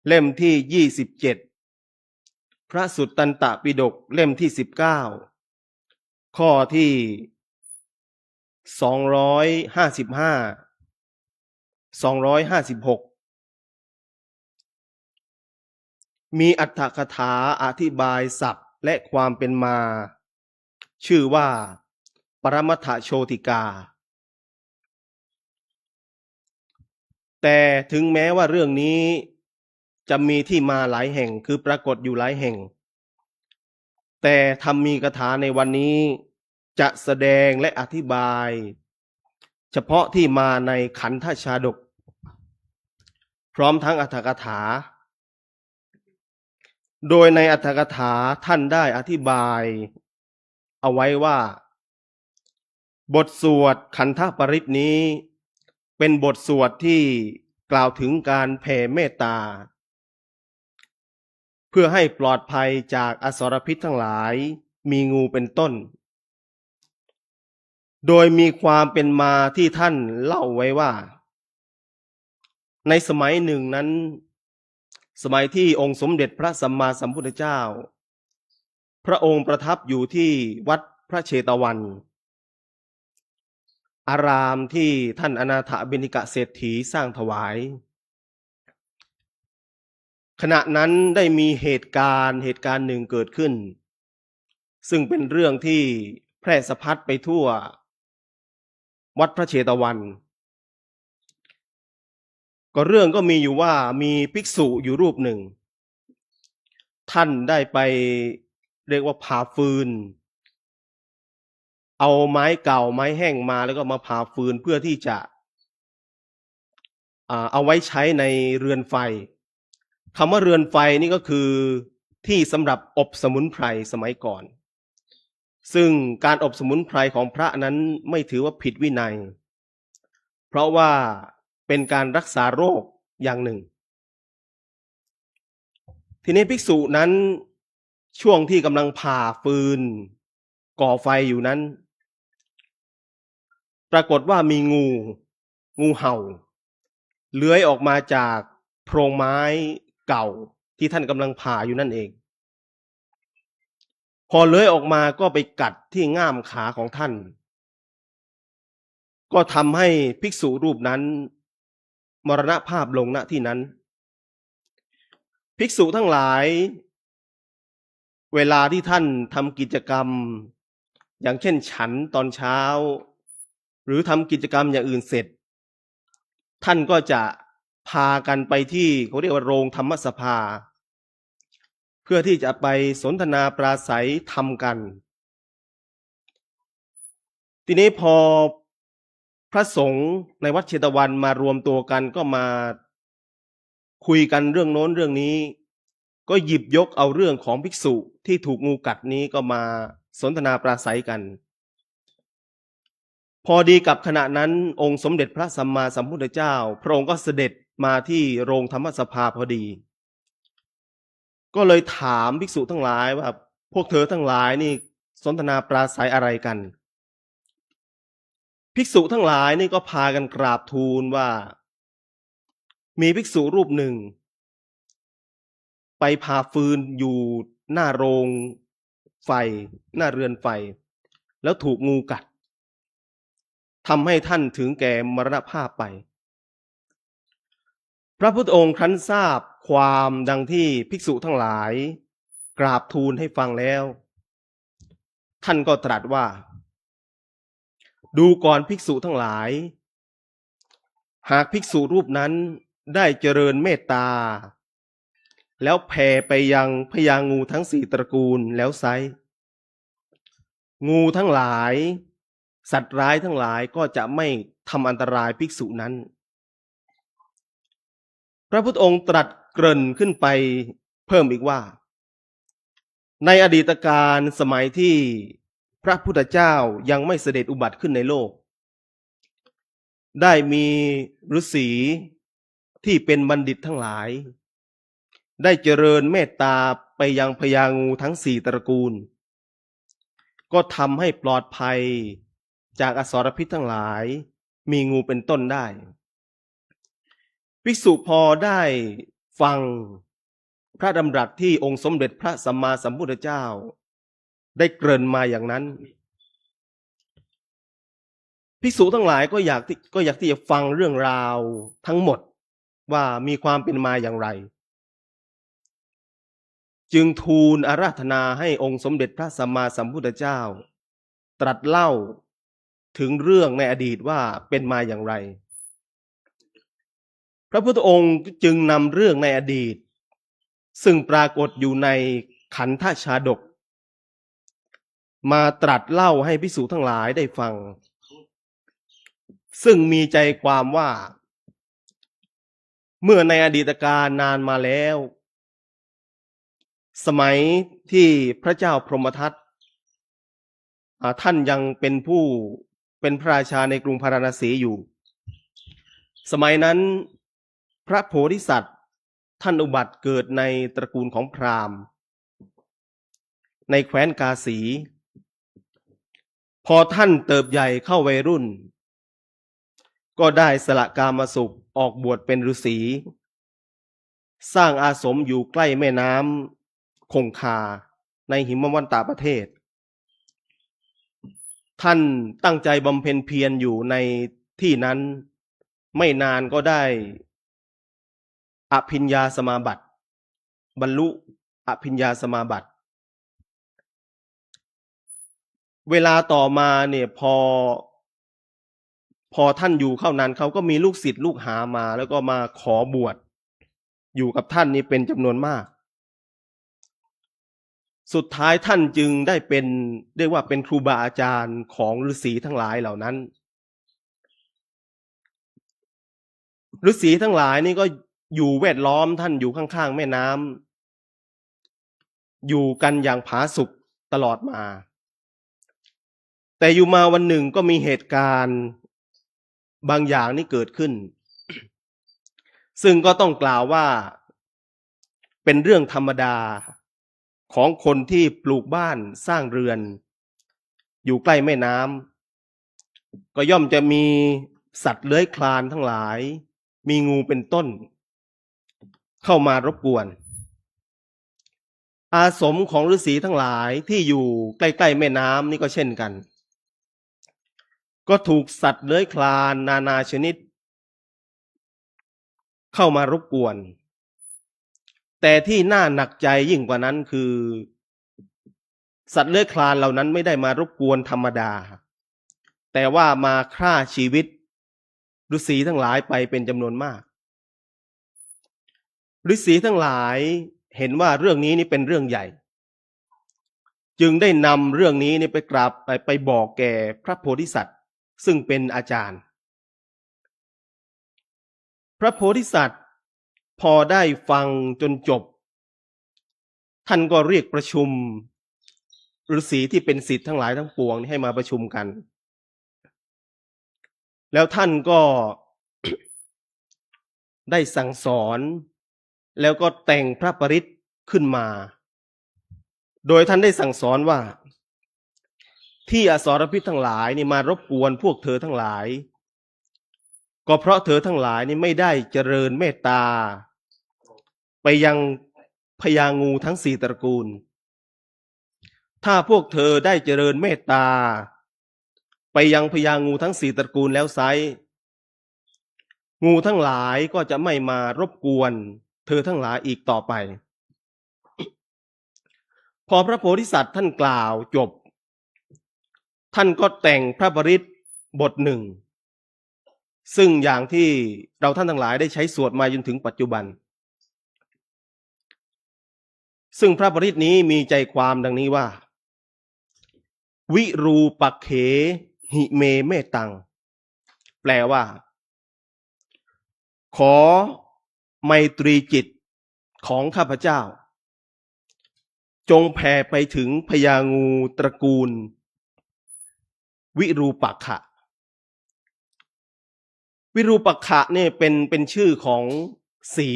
เล่มที่27พระสุตตันตปิฎกเล่มที่19ข้อที่255 256มีอรรถกถาอธิบายศัพท์และความเป็นมา ชื่อว่าปรมัตถโชติกา แต่ถึงแม้ว่าเรื่องนี้จะมีที่มาหลายแห่งคือปรากฏอยู่หลายแห่ง แต่ธรรมีกถาในวันนี้จะแสดงและอธิบาย เฉพาะที่มาในขันธชาดก พร้อมทั้งอรรถกถา โดยในอรรถกถาท่านได้อธิบายเอาไว้ว่า บทสวดขันธปริตนี้เป็นบทสวดที่กล่าวถึงการแผ่เมตตา เพื่อให้ปลอดภัยจากอสรพิษทั้งหลายมีงูเป็นต้น โดยมีความเป็นมาที่ท่านเล่าไว้ว่า ในสมัยหนึ่งนั้นสมัยที่องค์สมเด็จพระสัมมาสัมพุทธเจ้าพระองค์ประทับอยู่ที่วัดพระเชตวัน อารามที่ท่านอนาถบิณฑิกเศรษฐีสร้างถวาย ขณะนั้นได้มีเหตุการณ์หนึ่งเกิดขึ้น ซึ่งเป็นเรื่องที่แพร่สะพัดไปทั่ววัดพระเชตวัน ก็เรื่องก็มีอยู่ว่ามีภิกษุอยู่รูปหนึ่ง ท่านได้ไปเรียกว่าผ่าฟืน เอาไม้เก่าไม้แห้งมาแล้วก็มาผ่าฟืนเพื่อที่จะเอาไว้ใช้ในเรือนไฟคำว่าเรือนไฟนี่ก็คือที่สำหรับอบสมุนไพรสมัยก่อน ซึ่งการอบสมุนไพรของพระนั้นไม่ถือว่าผิดวินัย เพราะว่าเป็นการรักษาโรคอย่างหนึ่ง ทีนี้ภิกษุนั้นช่วงที่กำลังผ่าฟืนก่อไฟอยู่นั้น ปรากฏว่ามีงูเห่าเลื้อยออกมาจากโพรงไม้เก่าที่ท่านกำลังผ่าอยู่นั่นเอง พอเลื้อยออกมาก็ไปกัดที่ง่ามขาของท่าน ก็ทำให้ภิกษุรูปนั้นมรณภาพลงณที่นั้น ภิกษุทั้งหลายเวลาที่ท่านทำกิจกรรมอย่างเช่นฉันตอนเช้าหรือทำกิจกรรมอย่างอื่นเสร็จท่านก็จะพากันไปที่เขาเรียกว่าโรงธรรมสภาเพื่อที่จะไปสนทนาปราศัยธรรมกัน ทีนี้พอพระสงฆ์ในวัดเชตวันมารวมตัวกันก็มาคุยกันเรื่องโน้นเรื่องนี้ก็หยิบยกเอาเรื่องของภิกษุที่ถูกงูกัดนี้ก็มาสนทนาปราศัยกัน พอดีกับขณะนั้นองค์สมเด็จพระสัมมาสัมพุทธเจ้าพระองค์ก็เสด็จมาที่โรงธรรมสภาพอดี ก็เลยถามภิกษุทั้งหลายว่าพวกเธอทั้งหลายนี่สนทนาปราศัยอะไรกัน ภิกษุทั้งหลายนี่ก็พากันกราบทูลว่ามีภิกษุรูปหนึ่งไปพาฟืนอยู่หน้าโรงไฟหน้าเรือนไฟแล้วถูกงูกัดทำให้ท่านถึงแก่มรณภาพไปพระพุทธองค์ครั้นทราบความดังที่ภิกษุทั้งหลายกราบทูลให้ฟังแล้วท่านก็ตรัสว่าดูก่อนภิกษุทั้งหลายหากภิกษุรูปนั้นได้เจริญเมตตาแล้วแผ่ไปยังพญางูทั้งสี่ตระกูลแล้วไซร้งูทั้งหลายสัตว์ร้ายทั้งหลายก็จะไม่ทำอันตรายภิกษุนั้นพระพุทธองค์ตรัสเกริ่นขึ้นไปเพิ่มอีกว่าในอดีตการสมัยที่พระพุทธเจ้ายังไม่เสด็จอุบัติขึ้นในโลกได้มีฤาษีที่เป็นบัณฑิตทั้งหลายได้เจริญเมตตาไปยังพญางูทั้งสี่ตระกูลก็ทำให้ปลอดภัยจากอสรพิษทั้งหลายมีงูเป็นต้นได้ภิกษุพอได้ฟังพระดำรัสที่องค์สมเด็จพระสัมมาสัมพุทธเจ้าได้เกริ่นมาอย่างนั้นภิกษุทั้งหลายก็อยากที่จะฟังเรื่องราวทั้งหมดว่ามีความเป็นมาอย่างไรจึงทูลอาราธนาให้องค์สมเด็จพระสัมมาสัมพุทธเจ้าตรัสเล่าถึงเรื่องในอดีตว่าเป็นมาอย่างไรพระพุทธองค์จึงนำเรื่องในอดีตซึ่งปรากฏอยู่ในขันธชาดกมาตรัสเล่าให้ภิกษุทั้งหลายได้ฟังซึ่งมีใจความว่าเมื่อในอดีตการนานมาแล้วสมัยที่พระเจ้าพรหมทัตท่านยังเป็นพระราชาในกรุงพาราณสีอยู่สมัยนั้นพระโพธิสัตว์ท่านอุบัติเกิดในตระกูลของพราหมณ์ในแคว้นกาสีพอท่านเติบใหญ่เข้าวัยรุ่นก็ได้สละกามสุขออกบวชเป็นฤาษีสร้างอาสมอยู่ใกล้แม่น้ำคงคาในหิมวันตประเทศท่านตั้งใจบำเพ็ญเพียรอยู่ในที่นั้นไม่นานก็ได้อภิญญาสมาบัติบรรลุอภิญญาสมาบัติเวลาต่อมาเนี่ยพอท่านอยู่เข้านานเขาก็มีลูกศิษย์ลูกหามาแล้วก็มาขอบวชอยู่กับท่านนี่เป็นจำนวนมากสุดท้ายท่านจึงได้เป็นเรียกว่าเป็นครูบาอาจารย์ของฤาษีทั้งหลายเหล่านั้นฤาษีทั้งหลายนี่ก็อยู่แวดล้อมท่านอยู่ข้างๆแม่น้ำอยู่กันอย่างผาสุกตลอดมาแต่อยู่มาวันหนึ่งก็มีเหตุการณ์บางอย่างนี่เกิดขึ้นซึ่งก็ต้องกล่าวว่าเป็นเรื่องธรรมดาของคนที่ปลูกบ้านสร้างเรือนอยู่ใกล้แม่น้ำก็ย่อมจะมีสัตว์เลื้อยคลานทั้งหลายมีงูเป็นต้นเข้ามารบกวนอาสมของฤาษีทั้งหลายที่อยู่ใกล้ๆแม่น้ำนี่ก็เช่นกันก็ถูกสัตว์เลื้อยคลานนานาชนิดเข้ามารบกวนแต่ที่น่าหนักใจยิ่งกว่านั้นคือสัตว์เลื้อยคลานเหล่านั้นไม่ได้มารบกวนธรรมดาแต่ว่ามาฆ่าชีวิตฤาษีทั้งหลายไปเป็นจำนวนมากฤาษีทั้งหลายเห็นว่าเรื่องนี้นี่เป็นเรื่องใหญ่จึงได้นำเรื่องนี้นี่ไปกราบไปบอกแก่พระโพธิสัตว์ซึ่งเป็นอาจารย์พระโพธิสัตว์พอได้ฟังจนจบท่านก็เรียกประชุมฤาษีที่เป็นศิษย์ทั้งหลายทั้งปวงให้มาประชุมกัน แล้วท่านก็ ได้สั่งสอนแล้วก็แต่งพระปริตรขึ้นมา โดยท่านได้สั่งสอนว่าที่อสรพิษทั้งหลายนี่มารบกวนพวกเธอทั้งหลาย ก็เพราะเธอทั้งหลายนี่ไม่ได้เจริญเมตตาไปยังพญางูทั้งสี่ตระกูล ถ้าพวกเธอได้เจริญเมตตาไปยังพญางูทั้งสี่ตระกูลแล้วไซร้งูทั้งหลายก็จะไม่มารบกวนเธอทั้งหลายอีกต่อไป พอพระโพธิสัตว์ท่านกล่าวจบท่านก็แต่งพระปริตรบทหนึ่งซึ่งอย่างที่เราท่านทั้งหลายได้ใช้สวดมาจนถึงปัจจุบันซึ่งพระปริตรนี้มีใจความดังนี้ว่าวิรูปักเขหิเมเมตังแปลว่าขอไมตรีจิตของข้าพเจ้าจงแผ่ไปถึงพญางูตระกูลวิรูปักขะวิรูปักขะเนี่ยเป็นชื่อของสี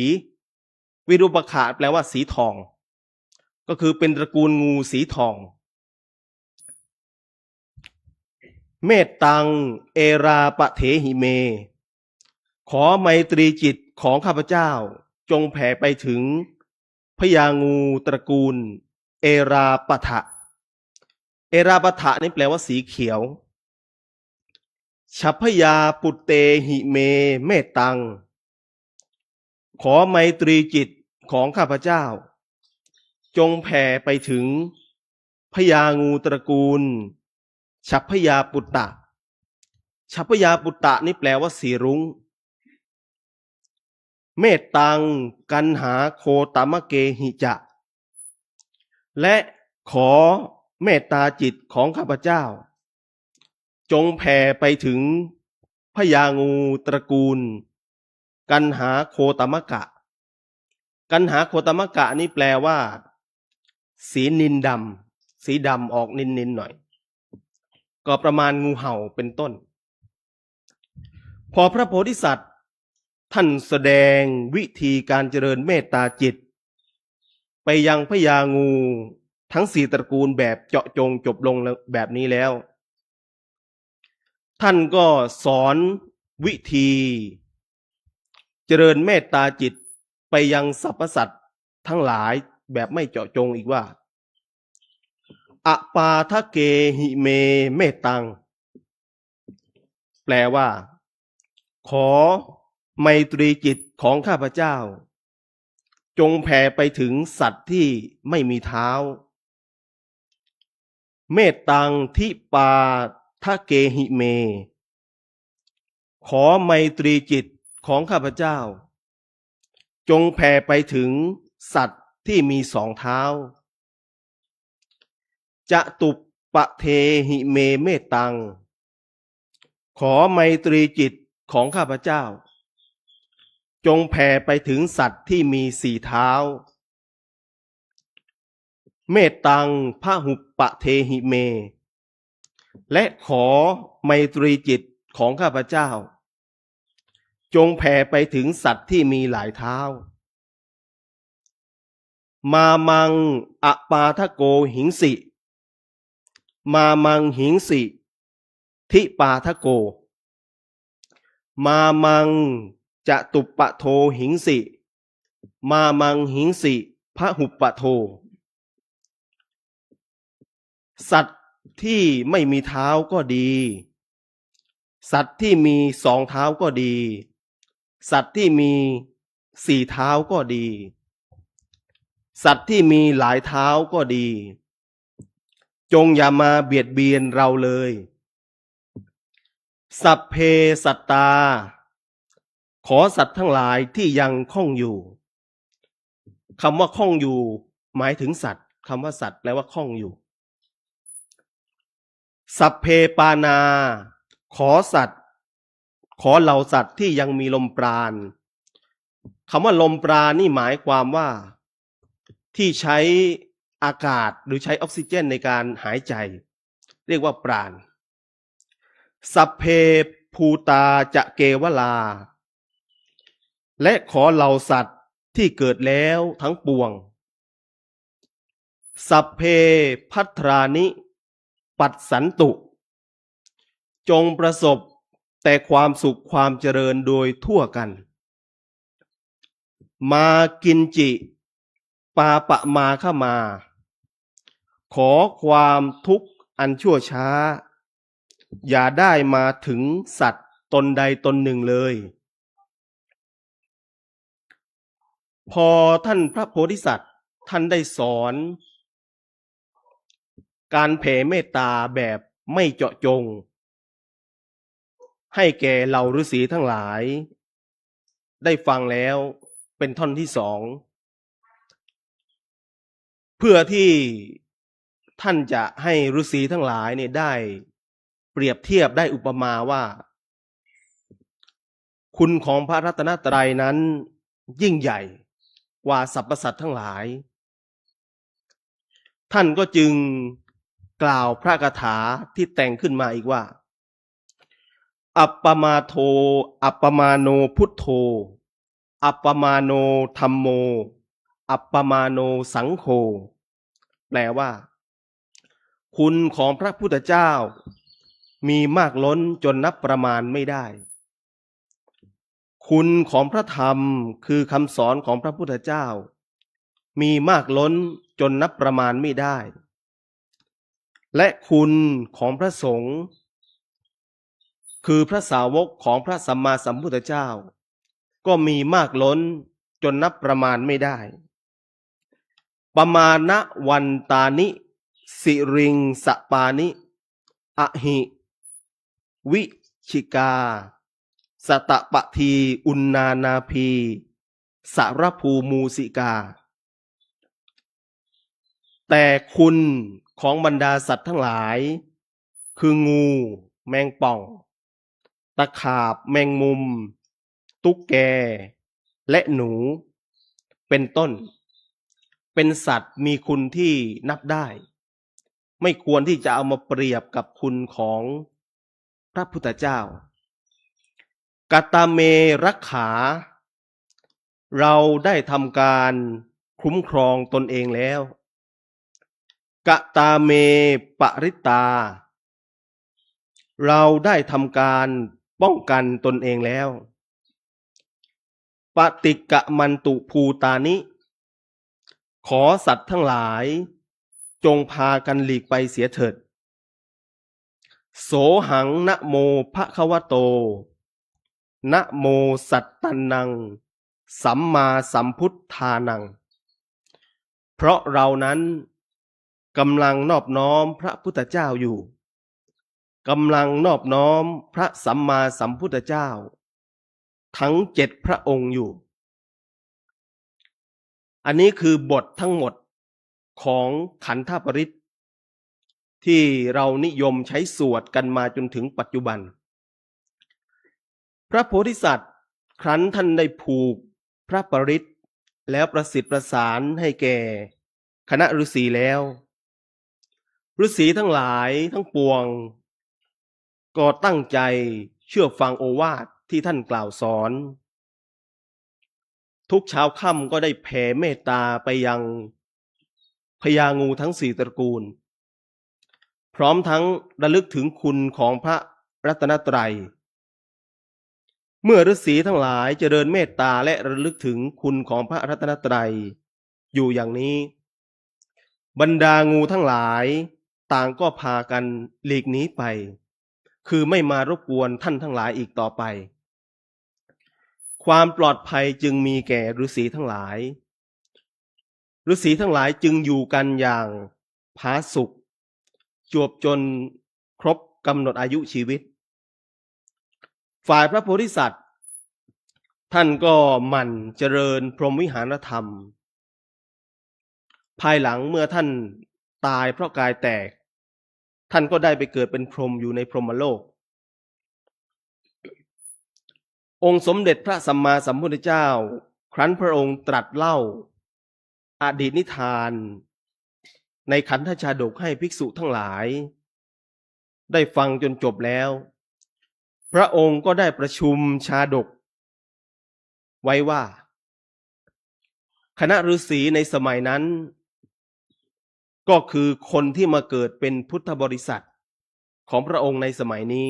วิรูปักขะแปลว่าสีทองก็คือเป็นตระกูลงูสีทองเมตตังเอราปะเถหิเมขอไมตรีจิตของข้าพเจ้าจงแผ่ไปถึงพญางูตระกูลเอราปะทะเอราปะทะนี่แปลว่าสีเขียวฉัพพยาปุตเตหิเมเมตตังขอไมตรีจิตของข้าพเจ้าจงแผ่ไปถึงพญางูตระกูลฉัพพยาปุตตะฉัพพยาปุตตะนี่แปลว่าสีรุ้งเมตตังกันหาโคตมะเกหิจะและขอเมตตาจิตของข้าพเจ้าจงแผ่ไปถึงพญางูตระกูลกันหาโคตมะกะกันหาโคตมะกะนี่แปลว่าสีนินดำสีดำออกนินหน่อยก็ประมาณงูเห่าเป็นต้นพอพระโพธิสัตว์ท่านแสดงวิธีการเจริญเมตตาจิตไปยังพญางูทั้งสี่ตระกูลแบบเจาะจงจบลงแบบนี้แล้วท่านก็สอนวิธีเจริญเมตตาจิตไปยังสรรพสัตว์ทั้งหลายแบบไม่เจาะจงอีกว่าอปาทะเกหิเมเมตตังแปลว่าขอไมตรีจิตของข้าพเจ้าจงแผ่ไปถึงสัตว์ที่ไม่มีเท้าเมตตังทิปาทะเกหิเมขอไมตรีจิตของข้าพเจ้าจงแผ่ไปถึงสัตว์ที่มีสองเท้าจะตุปะเทหิเมเมตตังขอไมตรีจิตของข้าพเจ้าจงแผ่ไปถึงสัตว์ที่มีสี่เท้าเมตตังพหุปะเทหิเมและขอไมตรีจิตของข้าพเจ้าจงแผ่ไปถึงสัตว์ที่มีหลายเท้ามามังอปาทะโกหิงสิมามังหิงสิทิปาทะโกมามังจะตุปะโทหิงสิมามังหิงสิพหุปะโทสัตว์ที่ไม่มีเท้าก็ดีสัตว์ที่มีสองเท้าก็ดีสัตว์ที่มีสี่เท้าก็ดีสัตว์ที่มีหลายเท้าก็ดีจงอย่ามาเบียดเบียนเราเลยสัพเพสัตตาขอสัตว์ทั้งหลายที่ยังคล่องอยู่คำว่าคล่องอยู่หมายถึงสัตว์คำว่าสัตว์แปลว่าคล่องอยู่สัพเพปานาขอสัตว์ขอเหล่าสัตว์ที่ยังมีลมปราณคำว่าลมปราณนี่หมายความว่าที่ใช้อากาศหรือใช้ออกซิเจนในการหายใจเรียกว่าปราณสัพเพ ภูตาจะเกวลา และขอเหล่าสัตว์ที่เกิดแล้วทั้งปวง สัพเพพัทรานิปัสสันตุ จงประสบแต่ความสุขความเจริญโดยทั่วกัน มากินจิปาปะมาเข้ามา ขอความทุกข์อันชั่วช้า อย่าได้มาถึงสัตว์ตนใดตนหนึ่งเลย พอท่านพระโพธิสัตว์ท่านได้สอน การแผ่เมตตาแบบไม่เจาะจง ให้แก่เหล่าฤาษีทั้งหลาย ได้ฟังแล้วเป็นท่อนที่สอง เพื่อที่ท่านจะให้ฤาษีทั้งหลายเนี่ยได้เปรียบเทียบได้อุปมาว่า คุณของพระรัตนตรัยนั้นยิ่งใหญ่กว่าสรรพสัตว์ทั้งหลาย ท่านก็จึงกล่าวพระคาถาที่แต่งขึ้นมาอีกว่า อัปปมาโท อัปปมาโนพุทโธ อัปปมาโนธัมโม อัปปมาโนสังโฆ แปลว่า คุณของพระพุทธเจ้ามีมากล้นจนนับประมาณไม่ได้ คุณของพระธรรมคือคำสอนของพระพุทธเจ้ามีมากล้นจนนับประมาณไม่ได้ และคุณของพระสงฆ์คือพระสาวกของพระสัมมาสัมพุทธเจ้าก็มีมากล้นจนนับประมาณไม่ได้ ปมาณวันตานิสิริงสปานิอหิวิชิกาสตปะทีอุณนานาพีสารภูมูสิกา แต่คุณของบรรดาสัตว์ทั้งหลายคืองูแมงป่องตะขาบแมงมุมตุ๊กแกและหนูเป็นต้นเป็นสัตว์มีคุณที่นับได้ไม่ควรที่จะเอามาเปรียบกับคุณของพระพุทธเจ้ากตเมรักขา เราได้ทำการคุ้มครองตนเองแล้วกตาเมปริตา เราได้ทำการป้องกันตนเองแล้วปฏิกะมันตุภูตานิ ขอสัตว์ทั้งหลายจงพากันหลีกไปเสียเถิดโสหังนะโมภะคะวะโตนะโมสัตตันนังสัมมาสัมพุทธานังเพราะเรานั้นกำลังนอบน้อมพระพุทธเจ้าอยู่กำลังนอบน้อมพระสัมมาสัมพุทธเจ้าทั้ง7พระองค์อยู่อันนี้คือบททั้งหมดของขันธปริตที่เรานิยมใช้สวดกันมาจนถึงปัจจุบันพระโพธิสัตว์ครั้นท่านได้ผูกพระปริตแล้วประสิทธิ์ประสานให้แก่คณะฤาษีแล้วฤาษีทั้งหลายทั้งปวงก็ตั้งใจเชื่อฟังโอวาทที่ท่านกล่าวสอนทุกเช้าค่ำก็ได้แผ่เมตตาไปยังพญางูทั้ง4ตระกูลพร้อมทั้งระลึกถึงคุณของพระรัตนตรัยเมื่อฤาษีทั้งหลายเจริญเมตตาและระลึกถึงคุณของพระรัตนตรัยอยู่อย่างนี้บรรดางูทั้งหลายต่างก็พากันหลีกหนีไปคือไม่มารบกวนท่านทั้งหลายอีกต่อไปความปลอดภัยจึงมีแก่ฤาษีทั้งหลายฤาษีทั้งหลายจึงอยู่กันอย่างผาสุกจวบจนครบกำหนดอายุชีวิตฝ่ายพระโพธิสัตว์ท่านก็หมั่นเจริญพรหมวิหารธรรมภายหลังเมื่อท่านตายเพราะกายแตกท่านก็ได้ไปเกิดเป็นพรหมอยู่ในพรหมโลกองค์สมเด็จพระสัมมาสัมพุทธเจ้าครั้นพระองค์ตรัสเล่าอดีตนิทานในขันธชาดกให้ภิกษุทั้งหลายได้ฟังจนจบแล้ว พระองค์ก็ได้ประชุมชาดกไว้ว่า คณะฤาษีในสมัยนั้นก็คือคนที่มาเกิดเป็นพุทธบริษัทของพระองค์ในสมัยนี้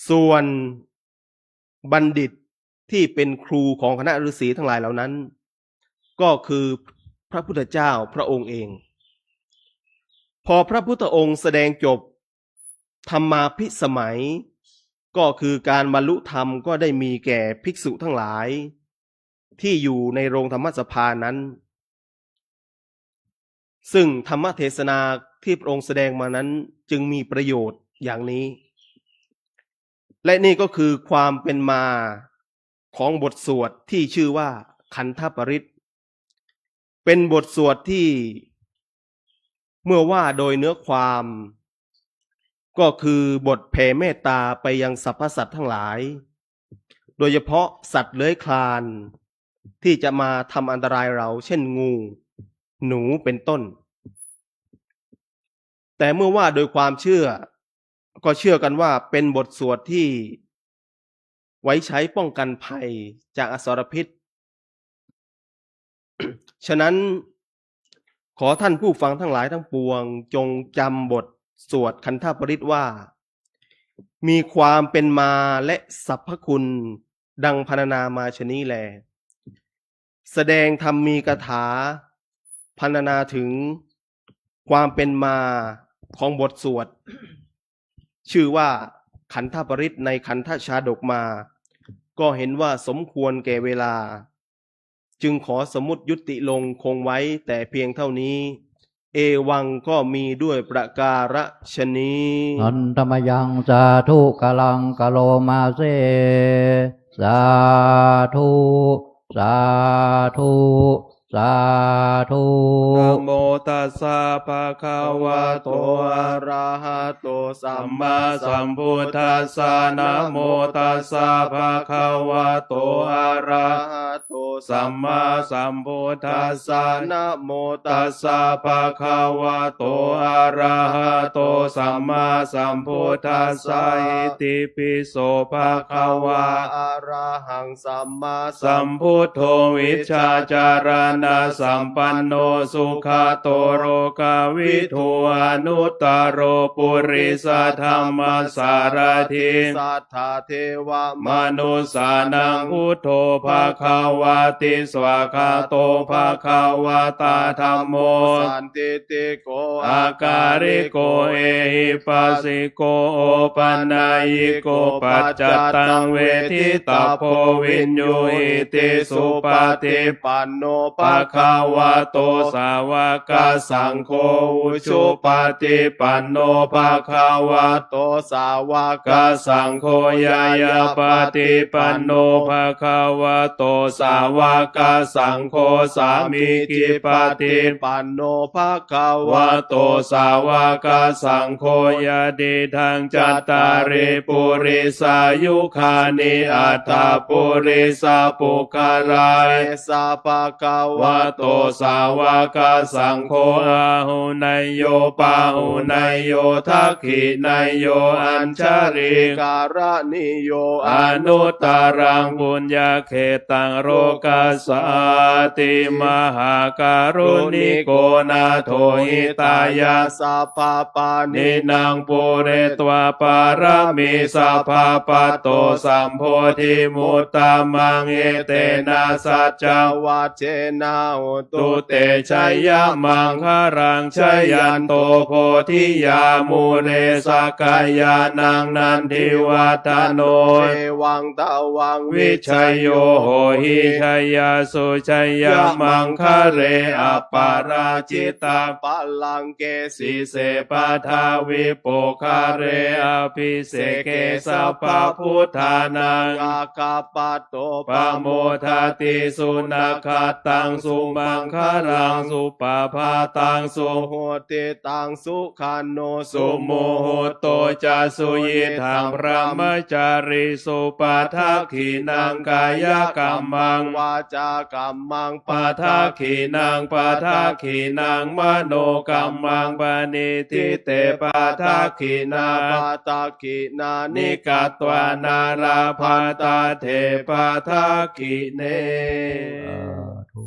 ส่วนบัณฑิตที่เป็นครูของคณะฤาษีทั้งหลายเหล่านั้นก็คือพระพุทธเจ้าพระองค์เองพอพระพุทธองค์แสดงจบธรรมาภิสมัยก็คือการบรรลุธรรมก็ได้มีแก่ภิกษุทั้งหลายที่อยู่ในโรงธรรมสภานั้นซึ่งธรรมเทศนาที่พระองค์แสดงมานั้นจึงมีประโยชน์อย่างนี้และนี่ก็คือความเป็นมาของบทสวดที่ชื่อว่าขันธปริตเป็นบทสวดที่เมื่อว่าโดยเนื้อความก็คือบทแผ่เมตตาไปยังสรรพสัตว์ทั้งหลายโดยเฉพาะสัตว์เลื้อยคลานที่จะมาทำอันตรายเราเช่นงูหนูเป็นต้นแต่เมื่อว่าโดยความเชื่อก็เชื่อกันว่าเป็นบทสวดที่ไว้ใช้ป้องกันภัยจากอสรพิษ ฉะนั้นขอท่านผู้ฟังทั้งหลายทั้งปวงจงจำบทสวดขันธปริตว่ามีความเป็นมาและสรรพคุณดังพรรณนามาชนี้แลแสดงธรรมมีกถาพรรณนาถึงความเป็นมาของบทสวดชื่อว่าขันธปริตในขันธชาดกมาก็เห็นว่าสมควรแก่เวลาจึงขอสมมุติยุติลงคงไว้แต่เพียงเท่านี้เอวังก็มีด้วยประการฉนี้อันธรรมยังสาธุกะลังกะโลมาเซสาธุสาธุสาธุนะโมตัสสะภะคะวะโตอะระหะโตสัมมาสัมพุทธัสสะนะโมตัสสะภะคะวะโตอะระหะโตสัมมาสัมพุทธัสสะนะโมตัสสะภะคะวะโตอะระหะโตสัมมาสัมพุทธัสสะอิติปิโสภะคะวะอะระหังสัมมาสัมพุทโธวิชชาจารณะสัมปันโนสุขโตโรกาวิทูอนุตตโรปุริสธรรมสารถิสัทธาเทวมนุสสานังพุทโธภะคะวะติสวากขาโตภะคะวะตาธัมโมสันติติโกอาการิโกเอหิปัสสิโกโอปันนายิโกปัจจตังเวทิตาโพวินยูหิติสุปฏิปันโนภะคะวะโตสาวกสังโฆอุชุปฏิปันโนภะคะวะโตสาวกสังโฆยายาปฏิปันโนภะคะวะโตสาวกสังโฆสามีกิปฏิปันโนภะคะวะโตสาวกสังโฆยะดิทังจัตตาริปุริสายุคานิอัตตาปุริสาปุคารายสัพพะคะวะโตสาวกสังโฆอาหุนายโยปาหุนายโยทักขินายโยอัญชริการณิโยอนุตตรังบุญญาเขตังโรกัสสาติมหาการุณิโกนาโทหิตายาสัพพปานินางปุเรตวาปารมิสัพพะโตสัมโพธิมุตตมังเอเตนะสัจจวัจเจนะโหตุเตชัยยะมังคารังชัยยันโตโพธิยามูเรสกายานังนันทิวัฒโนเอวังตะวังวิชัยโยโหหิชัยยาสุชัยยะมังคะเรอปาราจิตาปัลลังเกสีเสปทาวิโปคาเรอภิเสเกสัพพพุทธานังอาคาปโตปโมทติสุนัขตังสุมังคารังสุปภาตังสุโหติตังสุขันโนสุโมโหโตจะสุยิทังพระมจาริสุปทักขินังกายกรรมังวา าจากัมมัง ปาทาขีนางปาทาขีนางมโนกรรมังปณิทิเตปาทาขีนาปาตากินานิ นิกาตวานาราพันตาเทปาทากิเน สาธุ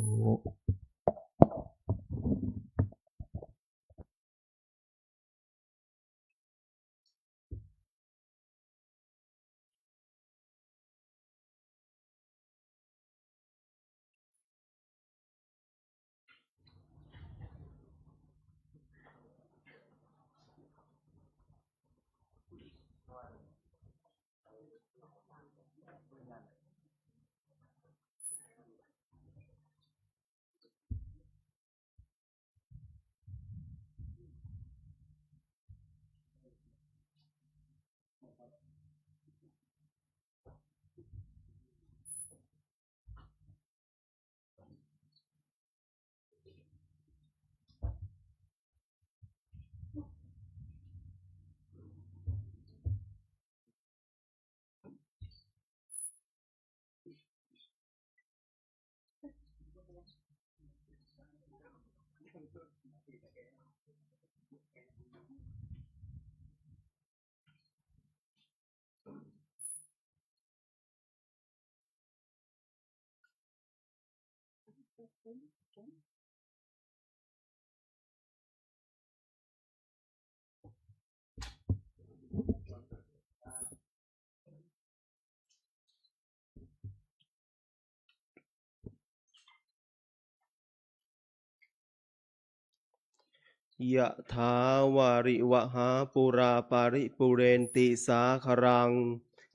ยะถาวาริวหาปุราปาริปุเรนติสาครัง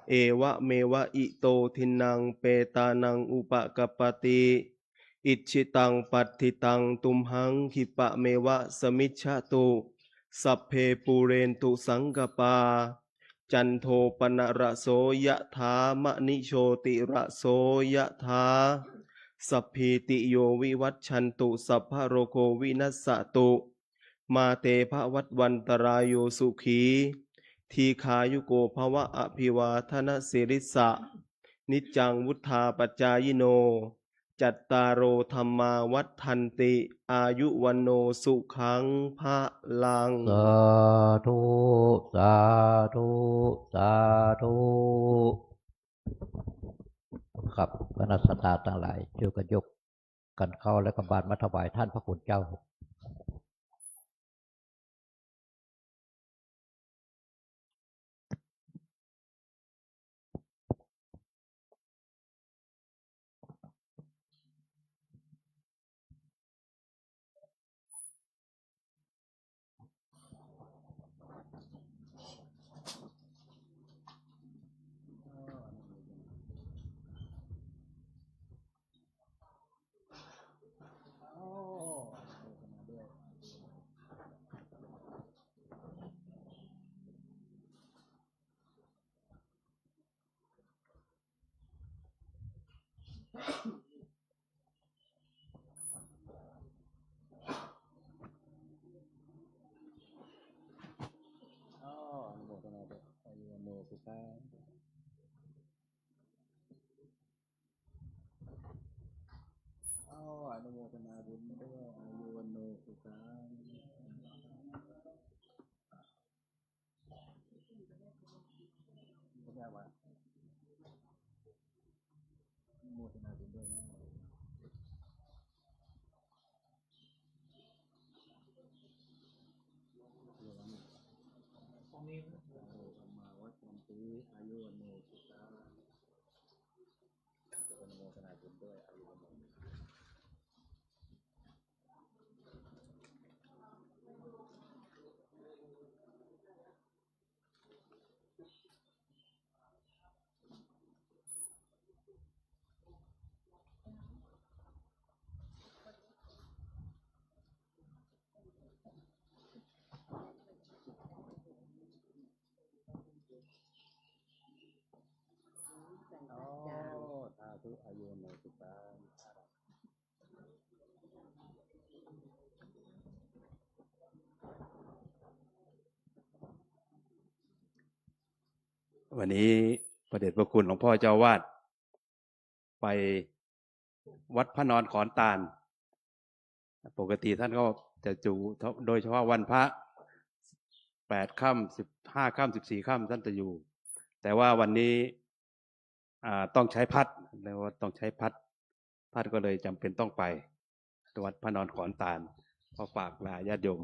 เอวะเมวะอิโตทินังเปตานังอุปกปปติอิชิตังปัตถิตังตุมหังคิปะเมวะสมิจฉตุสัพเพปูเรนตุสังกปาจันโทปนะระโสยะถามะนิโชติระโสยะถาสัพพีติโยวิวัชชันตุสัพพะโรโควินัสสตุมาเตภวัตวันตรายโยสุขีทีขายุโกภวะอภิวาทนาสิริสะนิจจังวุธาปัจจายโนจัตตารโอธรรมาวัฏทันติอายุวันโนสุขังภะลัง สาธุสาธุสาธุครับคณะสัตยาทั้งหลายช่วยกันยกกันเข้าและกบาลมาถวายท่านพระคุณเจ้าอนุโมทนาบุญด้วยอายุวันโนสุขังโมทนาบุญด้วยนะธรรมาวัฏันติอายุวันโนสุขังอนุโมทนาบุญด้วยอายุวันโนสาธุอายุวันโนสุขังวันนี้พระเดชพระคุณหลวงพ่อเจ้าวาดไป วัดพระนอนขอนตาลปกติท่านก็จะอยู่โดยเฉพาะวันพระ8 ค่ำ15 ค่ำ14 ค่ำท่านจะอยู่แต่ว่าวันนี้ต้องใช้พัดแล้วต้องใช้พัดก็เลยจำเป็นต้องไปวัดพระนอนขอนตาลขอฝากลาญาติโยม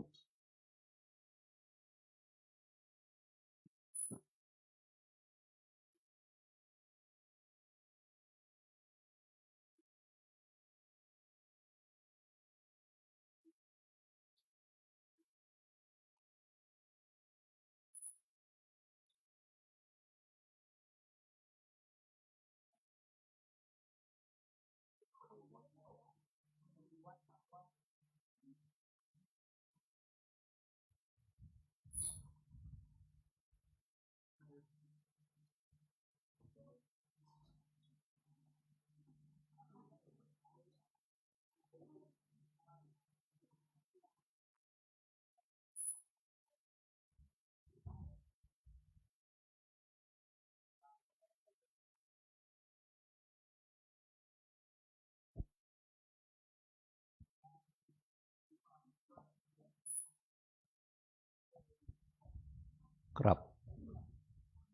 ครับ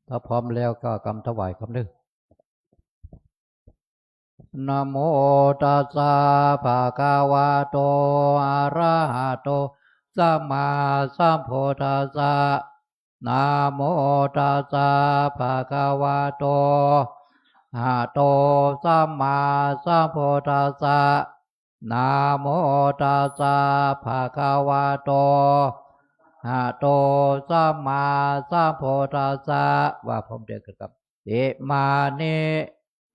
ถ้าพร้อมแล้วก็กำถวายคำนึงนะโมตัสสะภะคะวะโตอะระหะโตสัมมาสัมพุทธัสสะนะโมตัสสะภะคะวะโตอะระหะโตสัมมาสัมพุทธัสสะนะโมตัสสะภะคะวะโตอะระหะโตสัมมาสัมพุทธัสสะว่าพร้อมเดียวกันครับอิมานิ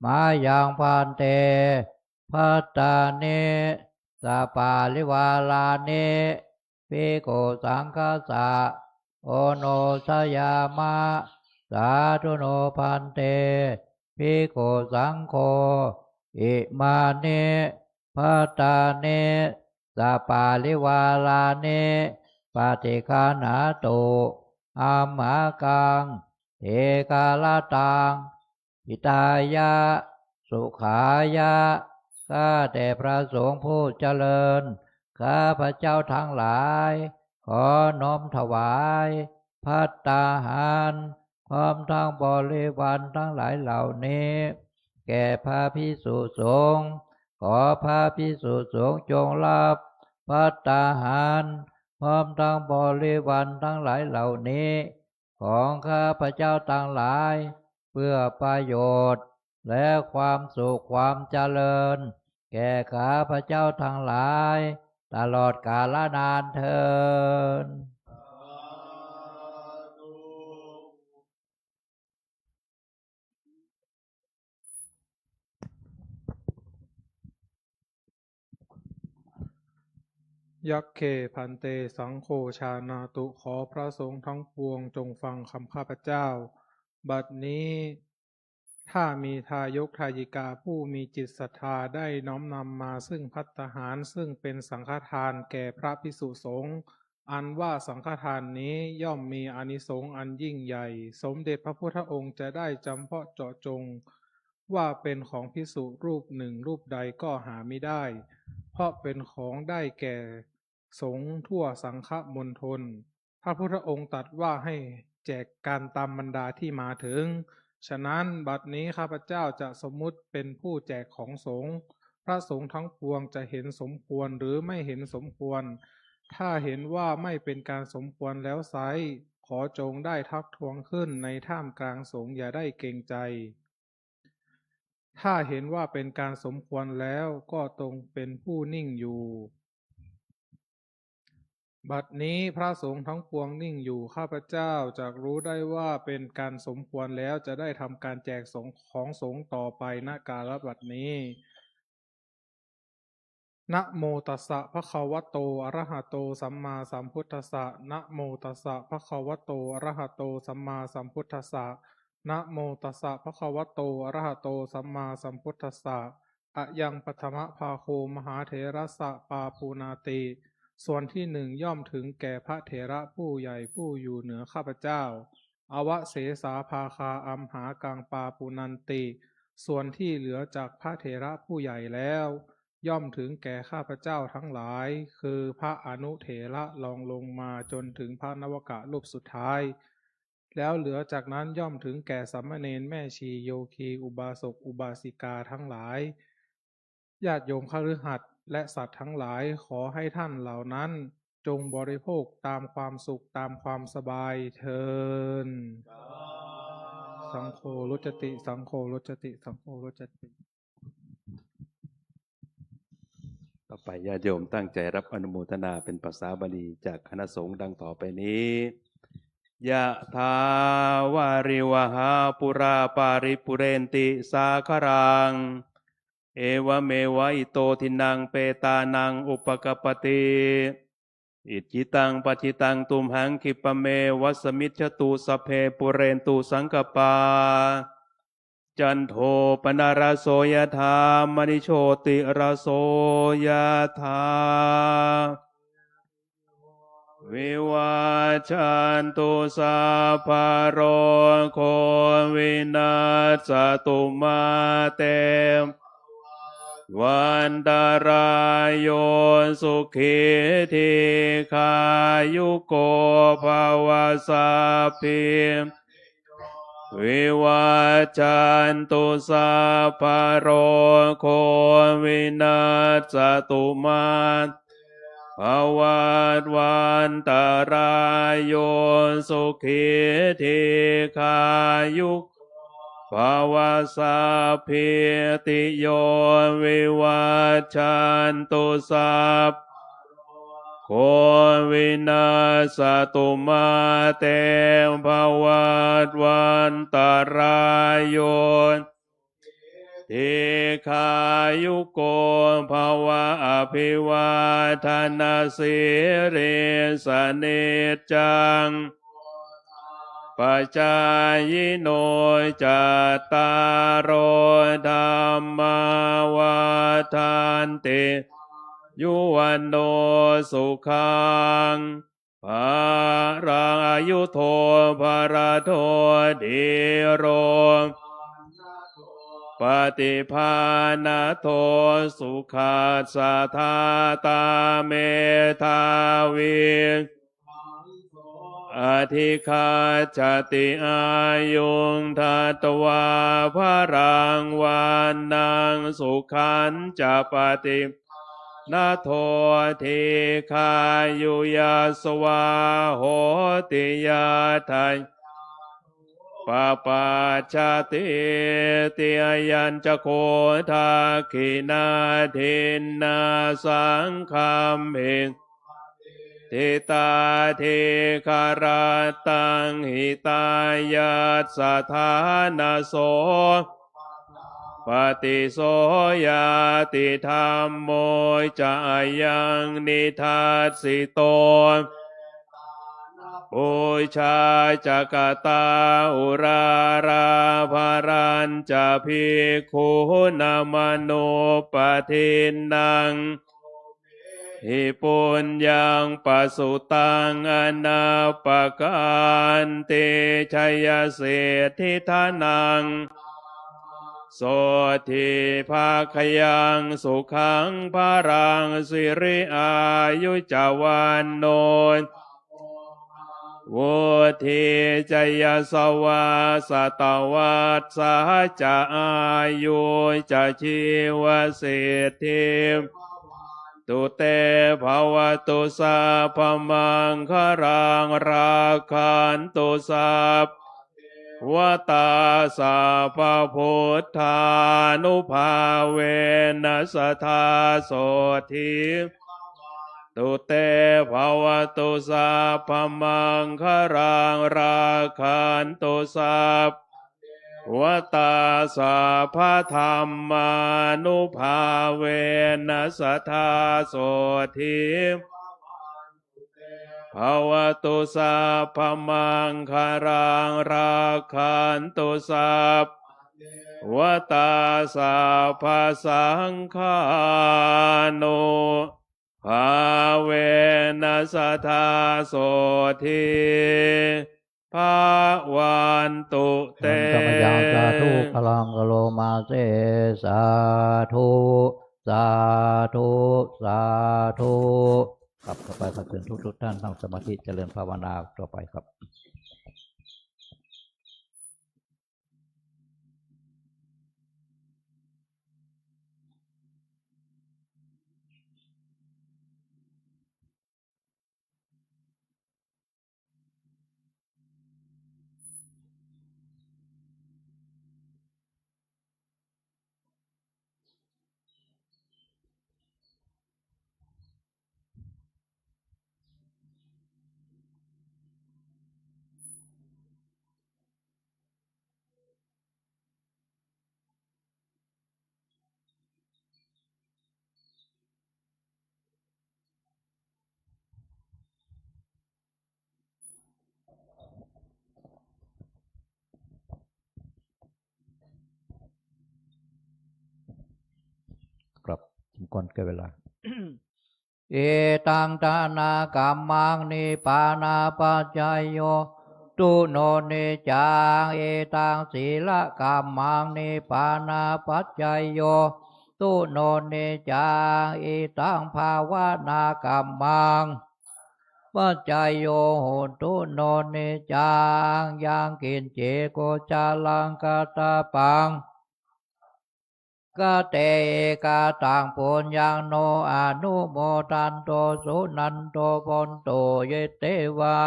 มายังพันเตภัตตานิสัปปาลิวาลานิภิกขุสังฆสสะโอโนสยามะสาธุโนพันเตภิกขุสังโฆอิมานิภัตตานิสัปปาลิวาลานิปฏิฆานาตุอัมมากังเอกาลตังอิตายะสุขายะข้าแต่พระสงฆ์ผู้เจริญข้าพระเจ้าทั้งหลายขอน้อมถวายภัตตาหารพร้อมทั้งบริวารทั้งหลายเหล่านี้แก่พระภิกษุสงฆ์ขอพระภิกษุสงฆ์จงรับภัตตาหารพร้อมทั้งบริวารทั้งหลายเหล่านี้ของข้าพระเจ้าทั้งหลายเพื่อประโยชน์และความสุขความเจริญแก่ข้าพระเจ้าทั้งหลายตลอดกาลนานเทอญยัคเคพันเตสังโฆชานาตุขอพระสงฆ์ทั้งปวงจงฟังคำข้าพเจ้าบัดนี้ถ้ามีทายกทายิกาผู้มีจิตศรัทธาได้น้อมนำมาซึ่งภัตตาหารซึ่งเป็นสังฆทานแก่พระภิกษุสงฆ์อันว่าสังฆทานนี้ย่อมมีอานิสงส์อันยิ่งใหญ่สมเด็จพระพุทธองค์จะได้จำเพาะเจาะจงว่าเป็นของภิกษุรูปหนึ่งรูปใดก็หาไม่ได้เพราะเป็นของได้แก่สงฆ์ทั่วสังฆมณฑลพระพุทธองค์ตรัสว่าให้แจกการตามบรรดาที่มาถึงฉะนั้นบัดนี้ข้าพเจ้าจะสมมุติเป็นผู้แจกของสงฆ์พระสงฆ์ทั้งปวงจะเห็นสมควรหรือไม่เห็นสมควรถ้าเห็นว่าไม่เป็นการสมควรแล้วไซร้ขอจงได้ทักท้วงขึ้นในท่ามกลางสงฆ์อย่าได้เกรงใจถ้าเห็นว่าเป็นการสมควรแล้วก็ตรงเป็นผู้นิ่งอยู่บัดนี้พระสงฆ์ทั้งปวงนิ่งอยู่ข้าพเจ้าจักรู้ได้ว่าเป็นการสมควรแล้วจะได้ทำการแจกของสงฆ์ต่อไปณกาลบัดนี้นะโมตัสสะภะคะวะโตอะระหะโตสัมมาสัมพุทธัสสะนะโมตัสสะภะคะวะโตอะระหะโตสัมมาสัมพุทธัสสะนะโมตัสสะภะคะวะโตอะระหะโตสัมมาสัมพุทธัสสะอะยังปัทมภาโคมหาเถระสะปาปูนาติส่วนที่หนึ่งย่อมถึงแก่พระเถระผู้ใหญ่ผู้อยู่เหนือข้าพเจ้าอวเสสาภาคาอัมหากังปาปูนันติ ส่วนที่เหลือจากพระเถระผู้ใหญ่แล้วย่อมถึงแก่ข้าพเจ้าทั้งหลายคือพระอนุเถระรองลงมาจนถึงพระนวกะรูปสุดท้ายแล้วเหลือจากนั้นย่อมถึงแก่สามเณรแม่ชีโยคีอุบาสกอุบาสิกาทั้งหลายญาติโยมคฤหัสถ์และสัตว์ทั้งหลายขอให้ท่านเหล่านั้นจงบริโภคตามความสุขตามความสบายเทินสังโฆรุจติสังโฆรุจติสังโฆรุจติ ต่อไปญาติโยมตั้งใจรับอนุโมทนาเป็นภาษาบาลีจากคณะสงฆ์ดังต่อไปนี้ยะถาวาริวหาปุราปาริปุเรนติสาคารังเอวเมวะอิโตทินังเปตานังอุปกปปติอิจิตังปจิตังตุมหังคิปะเมวัสมิจฉตุสัพเพปุเรนตุสังกปาจันโทปนารโสยธามณิโชติรโสยธาวิวาชันตุสัพพะโรโควินาศตุมาเตวันตารายโยสุขีทีขายุโกภวสัพพิวิวาชันตุสัพพะโรโควินาศตุมาภวัตวันตารายโยสุขีทีขายุภวสัพพิติโยวิวัชชันตุสัพโควินาศตุมาเตภวัตวันตารายโยทีขายุโกภวะอภิวาทนาสิริสเนจังปัจจายโนจัตตารโอธรรมวัฏันติยุวันโนสุขังภารังอายุโทภรโทธิโรปฏิภาณโทสุขัสสะทาตาเมธาวิอธิคาจติอายุงทัตวาภรังวานังสุขันจะปฏินาโทธิคายุยาสวาโหติยาทัยปปาชาติเตียยัญจะโคทาคินาทินนาสังคามเหทิตาเทคาราตังหิตายาสถานาโสปฏิโสยาติธรรมโมจะยังนิทัสสิโตปุชาจักตาอุราราภารัญจะภิกขุนามโนปทินนังหิปุญญังปสุตังอนาปการเตชัยเศรษฐิทานังโสทิภาคยังสุขังภารังสิริอายุจวันโนวุธิจยสวาสตวัสสะจะอายุจะชีวเศรษฐิตุเตภวตุสัพพมังครังราคันตุสัพวตาสัพพพุทธานุภาเวนัสทาโสทิตุเตภวตุสัพพมังครังราคันตุสัพวตาสัพพธรรมานุภาเวนัสทาโสทิภวตุสัพพมังครังราคันตุสัพวตาสัพพสังฆานุภาเวนัสทาโสทิ ภาวันตุเต ธรรมยังสาธุพลังกโลมาเสสาธุสาธุสาธุครับต่อไปก็ถึงทุกท่านนั่งสมาธิเจริญภาวนาต่อไปครับครับสมควรแก่เวลา เอตังทานากัมมังนิปานาปัจจายโยตุโนนิจังเอตังศีลกัมมังนิปานาปัจจายโยตุโนนิจังเอตังภาวนากัมมังปัจจายโยโหตุโนนิจังยังกินเจโกจาลังกตาปังกเตกาตังปุญญังโนอนุโมทันโตสุนันโตปนโตเยเตวา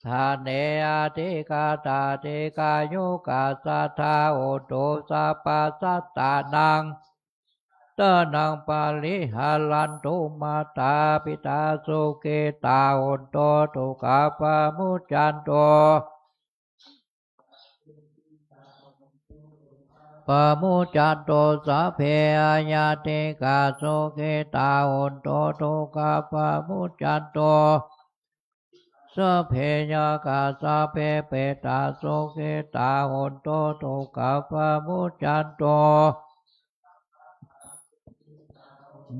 ทาเนอธิกาตาเทกายุกาสัทธาโอโตสัพพสัตตานังตนังปาลิหาลันตุมาตาปิตาสุเกตาโอโตตุกาปามุจจันโตปะมุจจัตโตสัพเพญาติกาโสเกตาโอนโตโตกาปะมุจจัตโตสัพเพญากาสัพเพเปตาโสเกตาโอนโตโตกาปะมุจจัตโต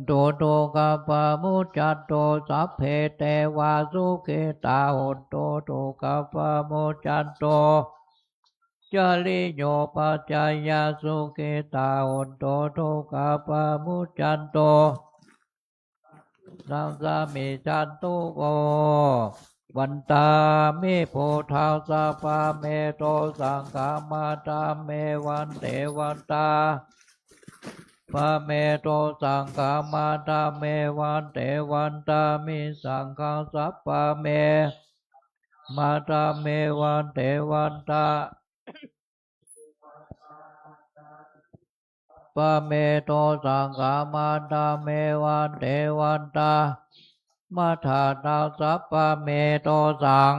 โตโตกาปะมุจจัตโตสัพเพเตวาสุเกตาโอนโตโตกาปะมุจจัตโตจาริโยปัจจายาสุเกตาโอนโตโตกาปะมุจจันโตสัมสามิจันตุโกวันตามิโพธาสะปะเมโตสังฆามาตาเมวันเตวันตาปะเมโตสังฆามาตาเมวันเตวันตามิสังฆาสัพปะเมมาตาเมวันเตวันตาปะเมโตสังฆามาตาเมวันเตวันตามาธานาสัพปะเมโตสัง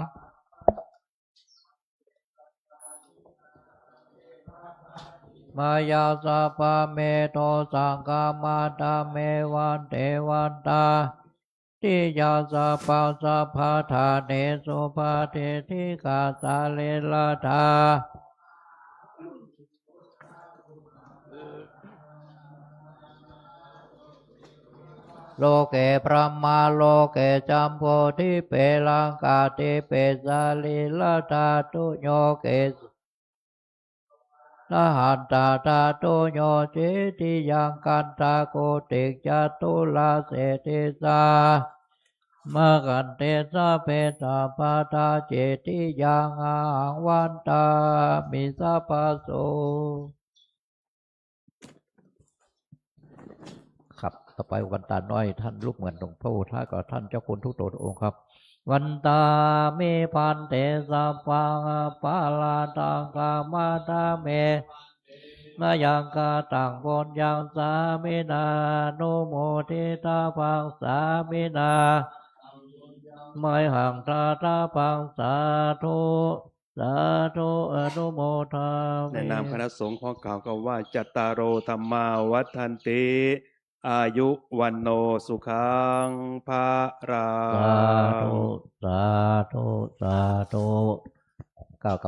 มายาสัพปะเมโตสังฆามาตาเมวันเตวันตาทิยาสัพพะสัพพะทาเนสุภาเทธิกาสาเลลาธาโลเกพระมาโลเกจัมโพธิเปลังกาติเปสาลิลาธาตุโยเกสหันตาธาตุโยเจติยังกันตาโกติกจตุลาเสติสามะกันเตสะเพตาปาตาเจติยังอาหังวันตามิสัพพโสครับต่อไปวันตาน้อยท่านลูกเหมือนหลวงพ่อท่ากับท่านเจ้าคุณทุกตัวองค์ครับวันตาเมพันเตสัพพังปาลาตังกามาตาเมมายังกาตังบนยังสามินาโนโมทิตาพังสามินาไม่ห่างตาตาพังสาธุสาธุอนุโมทามิ ในนามคณะสงฆ์ขอกล่าวกันว่าจัตตารโอธรรมาวัฏันติอายุวันโนสุขังภารา สาธุสาธุสาธุกล่าวกับ